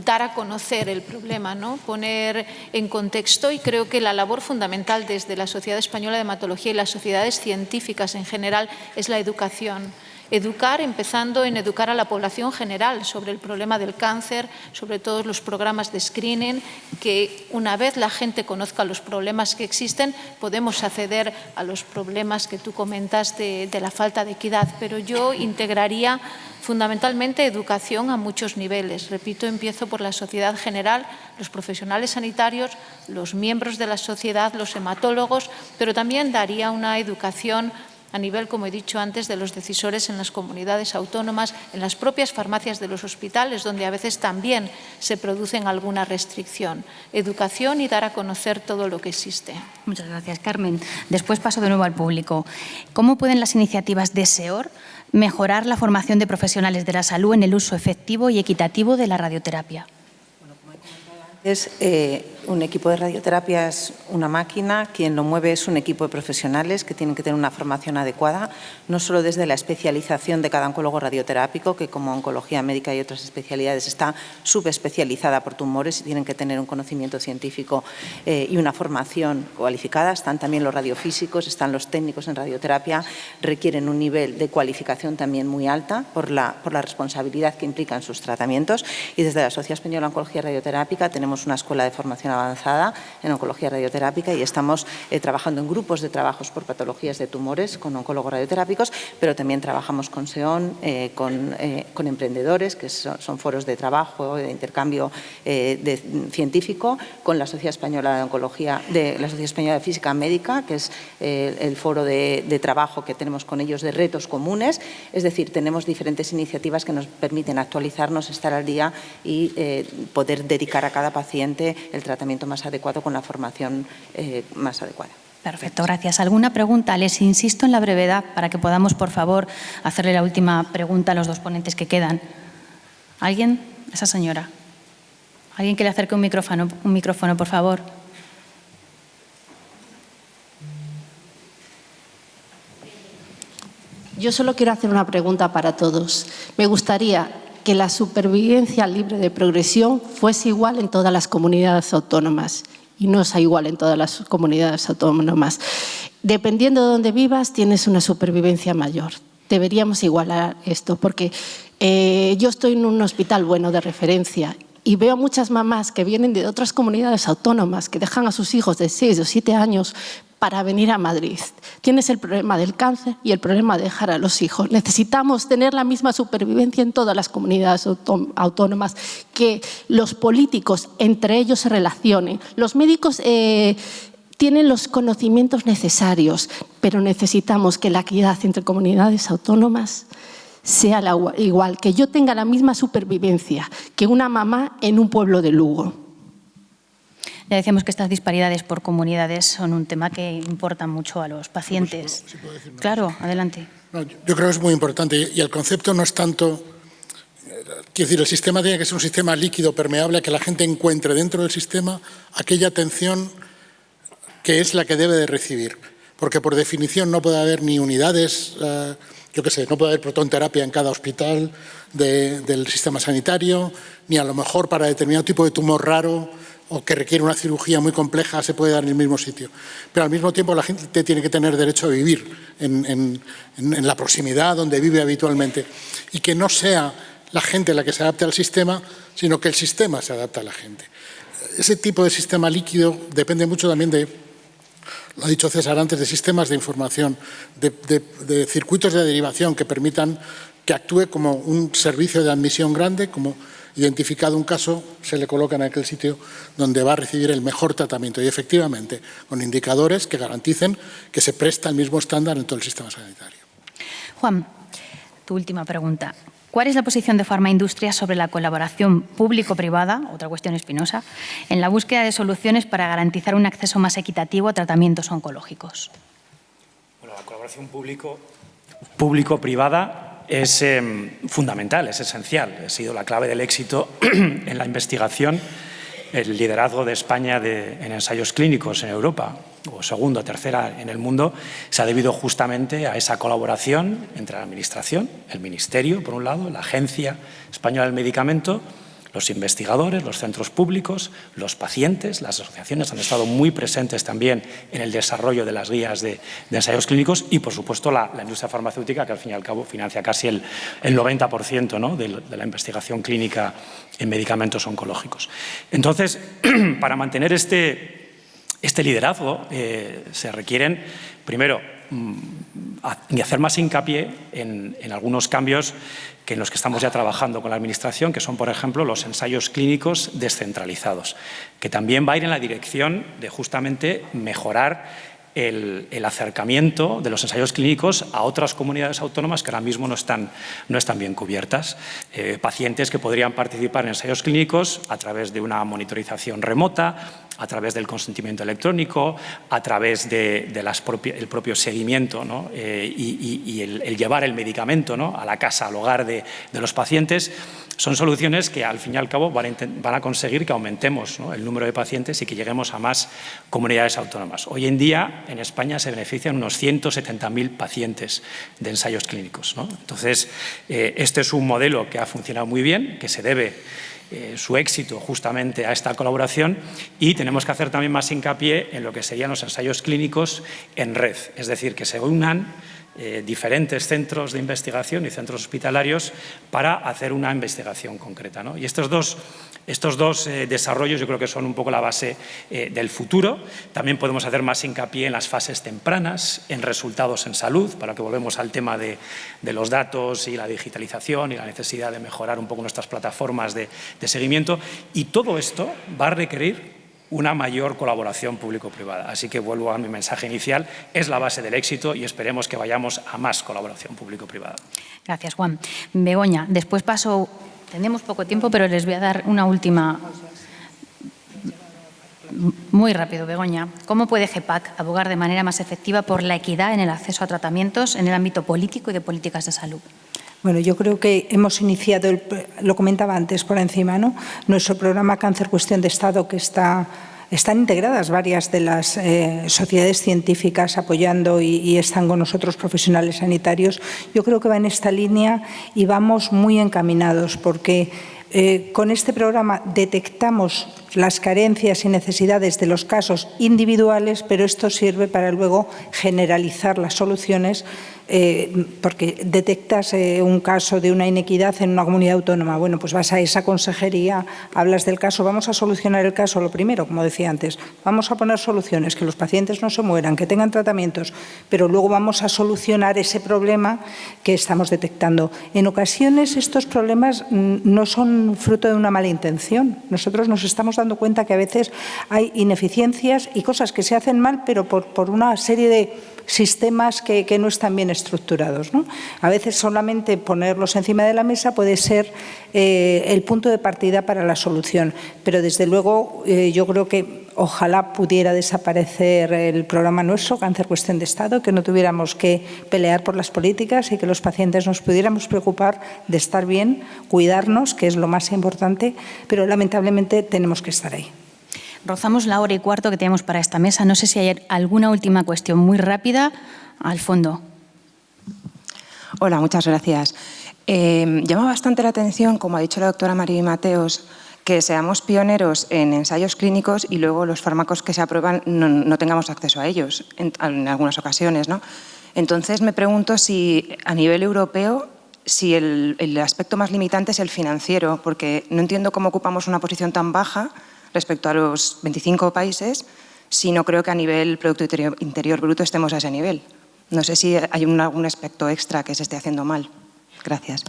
dar a conocer el problema, ¿no? Poner en contexto, y creo que la labor fundamental desde la Sociedad Española de Hematología y las sociedades científicas en general es la educación. Educar, empezando en educar a la población general sobre el problema del cáncer, sobre todos los programas de screening, que una vez la gente conozca los problemas que existen, podemos acceder a los problemas que tú comentas de la falta de equidad. Pero yo integraría fundamentalmente educación a muchos niveles. Repito, empiezo por la sociedad general, los profesionales sanitarios, los miembros de la sociedad, los hematólogos, pero también daría una educación a nivel, como he dicho antes, de los decisores en las comunidades autónomas, en las propias farmacias de los hospitales, donde a veces también se producen alguna restricción. Educación y dar a conocer todo lo que existe. Muchas gracias, Carmen. Después paso de nuevo al público. ¿Cómo pueden las iniciativas de SEOR mejorar la formación de profesionales de la salud en el uso efectivo y equitativo de la radioterapia? un equipo de radioterapia es una máquina, quien lo mueve es un equipo de profesionales que tienen que tener una formación adecuada, no solo desde la especialización de cada oncólogo radioterápico, que como oncología médica y otras especialidades está subespecializada por tumores y tienen que tener un conocimiento científico y una formación cualificada. Están también los radiofísicos, están los técnicos en radioterapia, requieren un nivel de cualificación también muy alta por la responsabilidad que implican sus tratamientos, y desde la Sociedad Española de Oncología Radioterápica tenemos una escuela de formación avanzada en oncología radioterápica y estamos trabajando en grupos de trabajos por patologías de tumores con oncólogos radioterápicos, pero también trabajamos con SEON, con emprendedores, que son foros de trabajo, de intercambio científico, con la Sociedad Española de Oncología, la Sociedad Española de Física Médica, que es el foro de trabajo que tenemos con ellos de retos comunes. Es decir, tenemos diferentes iniciativas que nos permiten actualizarnos, estar al día y poder dedicar a cada paciente el tratamiento más adecuado con la formación más adecuada. Perfecto, gracias. ¿Alguna pregunta? Les insisto en la brevedad para que podamos, por favor, hacerle la última pregunta a los dos ponentes que quedan. ¿Alguien? Esa señora. ¿Alguien que le acerque un micrófono, por favor? Yo solo quiero hacer una pregunta para todos. Me gustaría que la supervivencia libre de progresión fuese igual en todas las comunidades autónomas, y no es igual en todas las comunidades autónomas. Dependiendo de dónde vivas, tienes una supervivencia mayor. Deberíamos igualar esto, porque yo estoy en un hospital bueno de referencia y veo muchas mamás que vienen de otras comunidades autónomas que dejan a sus hijos de 6 o 7 años para venir a Madrid. Tienes el problema del cáncer y el problema de dejar a los hijos. Necesitamos tener la misma supervivencia en todas las comunidades autónomas, que los políticos entre ellos se relacionen. Los médicos tienen los conocimientos necesarios, pero necesitamos que la equidad entre comunidades autónomas sea igual, que yo tenga la misma supervivencia que una mamá en un pueblo de Lugo. Ya decíamos que estas disparidades por comunidades son un tema que importa mucho a los pacientes. ¿Sí puedo decir una Claro, cosa? adelante. No, yo creo que es muy importante y el concepto no es tanto... Quiero decir, el sistema tiene que ser un sistema líquido, permeable, que la gente encuentre dentro del sistema aquella atención que es la que debe de recibir. Porque por definición no puede haber ni unidades, yo qué sé, no puede haber protonterapia en cada hospital del sistema sanitario, ni a lo mejor para determinado tipo de tumor raro o que requiere una cirugía muy compleja se puede dar en el mismo sitio. Pero al mismo tiempo la gente tiene que tener derecho a vivir en la proximidad donde vive habitualmente y que no sea la gente la que se adapte al sistema, sino que el sistema se adapte a la gente. Ese tipo de sistema líquido depende mucho también de, lo ha dicho César antes, de sistemas de información, de circuitos de derivación que permitan que actúe como un servicio de admisión grande, como identificado un caso, se le coloca en aquel sitio donde va a recibir el mejor tratamiento y efectivamente con indicadores que garanticen que se presta el mismo estándar en todo el sistema sanitario. Juan, tu última pregunta. ¿Cuál es la posición de Farmaindustria sobre la colaboración público-privada, otra cuestión espinosa, en la búsqueda de soluciones para garantizar un acceso más equitativo a tratamientos oncológicos? Bueno, la colaboración público-privada es fundamental, es esencial. Ha sido la clave del éxito en la investigación, el liderazgo de España en ensayos clínicos en Europa, o segunda o tercera en el mundo, se ha debido justamente a esa colaboración entre la Administración, el Ministerio, por un lado, la Agencia Española del Medicamento, los investigadores, los centros públicos, los pacientes, las asociaciones han estado muy presentes también en el desarrollo de las guías de ensayos clínicos y, por supuesto, la industria farmacéutica, que al fin y al cabo financia casi el 90%, ¿no?, de la investigación clínica en medicamentos oncológicos. Entonces, para mantener este liderazgo se requieren, primero, hacer más hincapié en algunos cambios en los que estamos ya trabajando con la Administración, que son, por ejemplo, los ensayos clínicos descentralizados, que también va a ir en la dirección de justamente mejorar el acercamiento de los ensayos clínicos a otras comunidades autónomas que ahora mismo no están bien cubiertas. Pacientes que podrían participar en ensayos clínicos a través de una monitorización remota, a través del consentimiento electrónico, a través del propio seguimiento, ¿no? y el llevar el medicamento, ¿no?, a la casa, al hogar de los pacientes. Son soluciones que, al fin y al cabo, van a conseguir que aumentemos, ¿no?, el número de pacientes y que lleguemos a más comunidades autónomas. Hoy en día, en España, se benefician unos 170.000 pacientes de ensayos clínicos, ¿no? Entonces, este es un modelo que ha funcionado muy bien, que se debe su éxito justamente a esta colaboración, y tenemos que hacer también más hincapié en lo que serían los ensayos clínicos en red, es decir, que se unan diferentes centros de investigación y centros hospitalarios para hacer una investigación concreta, ¿no? Y estos dos desarrollos yo creo que son un poco la base del futuro. También podemos hacer más hincapié en las fases tempranas, en resultados en salud, para que volvemos al tema de los datos y la digitalización y la necesidad de mejorar un poco nuestras plataformas de seguimiento. Y todo esto va a requerir una mayor colaboración público-privada. Así que vuelvo a mi mensaje inicial, es la base del éxito y esperemos que vayamos a más colaboración público-privada. Gracias, Juan. Begoña, después paso, tenemos poco tiempo, pero les voy a dar una última. Muy rápido, Begoña. ¿Cómo puede GEPAC abogar de manera más efectiva por la equidad en el acceso a tratamientos en el ámbito político y de políticas de salud? Bueno, yo creo que hemos iniciado, lo comentaba antes por encima, ¿no?, nuestro programa Cáncer Cuestión de Estado, que están integradas varias de las sociedades científicas apoyando y están con nosotros profesionales sanitarios. Yo creo que va en esta línea y vamos muy encaminados, porque con este programa detectamos las carencias y necesidades de los casos individuales, pero esto sirve para luego generalizar las soluciones, porque detectas un caso de una inequidad en una comunidad autónoma. Bueno, pues vas a esa consejería, hablas del caso, vamos a solucionar el caso, lo primero, como decía antes, vamos a poner soluciones, que los pacientes no se mueran, que tengan tratamientos, pero luego vamos a solucionar ese problema que estamos detectando. En ocasiones estos problemas no son fruto de una mala intención. Nosotros nos estamos dando cuenta que a veces hay ineficiencias y cosas que se hacen mal, pero por una serie de sistemas que no están bien estructurados, ¿no? A veces solamente ponerlos encima de la mesa puede ser el punto de partida para la solución, pero desde luego yo creo que ojalá pudiera desaparecer el programa nuestro, Cáncer Cuestión de Estado, que no tuviéramos que pelear por las políticas y que los pacientes nos pudiéramos preocupar de estar bien, cuidarnos, que es lo más importante, pero lamentablemente tenemos que estar ahí. Rozamos la hora y cuarto que tenemos para esta mesa. No sé si hay alguna última cuestión muy rápida. Al fondo. Hola, muchas gracias. Llama bastante la atención, como ha dicho la doctora María Mateos, que seamos pioneros en ensayos clínicos y luego los fármacos que se aprueban no tengamos acceso a ellos en algunas ocasiones, ¿no? Entonces me pregunto si a nivel europeo si el aspecto más limitante es el financiero, porque no entiendo cómo ocupamos una posición tan baja respecto a los 25 países, si no creo que a nivel Producto Interior Bruto estemos a ese nivel. No sé si hay algún aspecto extra que se esté haciendo mal. Gracias.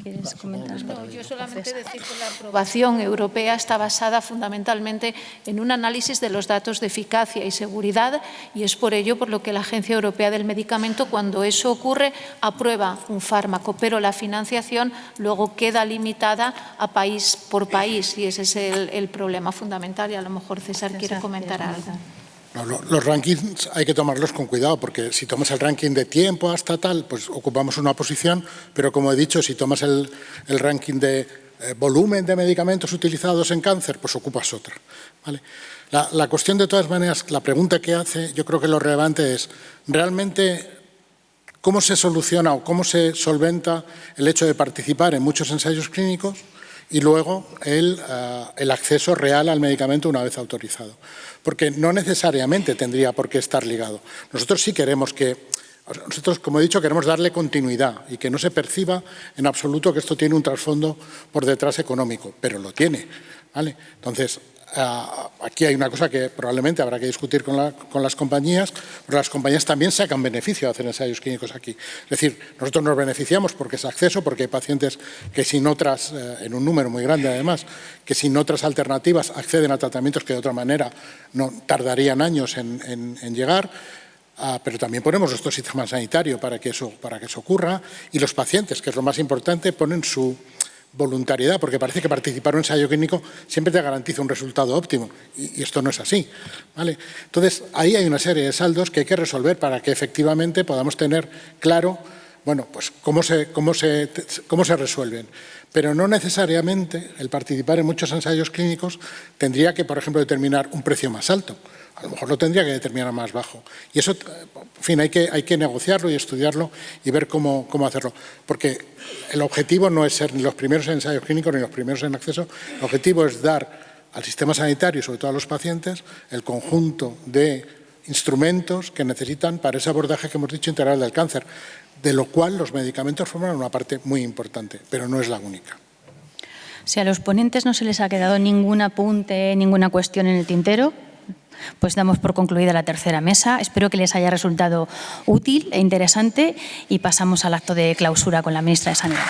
¿Quieres comentar? No, yo solamente decir que la aprobación europea está basada fundamentalmente en un análisis de los datos de eficacia y seguridad, y es por ello por lo que la Agencia Europea del Medicamento, cuando eso ocurre, aprueba un fármaco, pero la financiación luego queda limitada a país por país, y ese es el problema fundamental, y a lo mejor César quiere comentar algo. No, los rankings hay que tomarlos con cuidado, porque si tomas el ranking de tiempo hasta tal, pues ocupamos una posición, pero como he dicho, si tomas el ranking de volumen de medicamentos utilizados en cáncer, pues ocupas otra, ¿vale? La cuestión, de todas maneras, la pregunta que hace, yo creo que lo relevante es, ¿realmente cómo se soluciona o cómo se solventa el hecho de participar en muchos ensayos clínicos y luego el acceso real al medicamento una vez autorizado? Porque no necesariamente tendría por qué estar ligado. Nosotros sí queremos nosotros, como he dicho, queremos darle continuidad y que no se perciba en absoluto que esto tiene un trasfondo por detrás económico, pero lo tiene, ¿vale? Entonces, Aquí hay una cosa que probablemente habrá que discutir con las compañías, pero las compañías también sacan beneficio de hacer ensayos clínicos aquí. Es decir, nosotros nos beneficiamos porque es acceso, porque hay pacientes que sin otras, en un número muy grande además, que sin otras alternativas acceden a tratamientos que de otra manera no tardarían años en llegar. Pero también ponemos nuestro sistema sanitario para que eso ocurra, y los pacientes, que es lo más importante, ponen su voluntariedad, porque parece que participar en un ensayo clínico siempre te garantiza un resultado óptimo, y esto no es así, ¿vale? Entonces, ahí hay una serie de saldos que hay que resolver para que efectivamente podamos tener claro, bueno, pues cómo se resuelven. Pero no necesariamente el participar en muchos ensayos clínicos tendría que, por ejemplo, determinar un precio más alto. A lo mejor lo tendría que determinar más bajo. Y eso, en fin, hay que negociarlo y estudiarlo y ver cómo hacerlo. Porque el objetivo no es ser ni los primeros en ensayos clínicos ni los primeros en acceso. El objetivo es dar al sistema sanitario y sobre todo a los pacientes el conjunto de instrumentos que necesitan para ese abordaje que hemos dicho integral del cáncer, de lo cual los medicamentos forman una parte muy importante, pero no es la única. Si a los ponentes no se les ha quedado ningún apunte, ninguna cuestión en el tintero, pues damos por concluida la tercera mesa. Espero que les haya resultado útil e interesante y pasamos al acto de clausura con la ministra de Sanidad.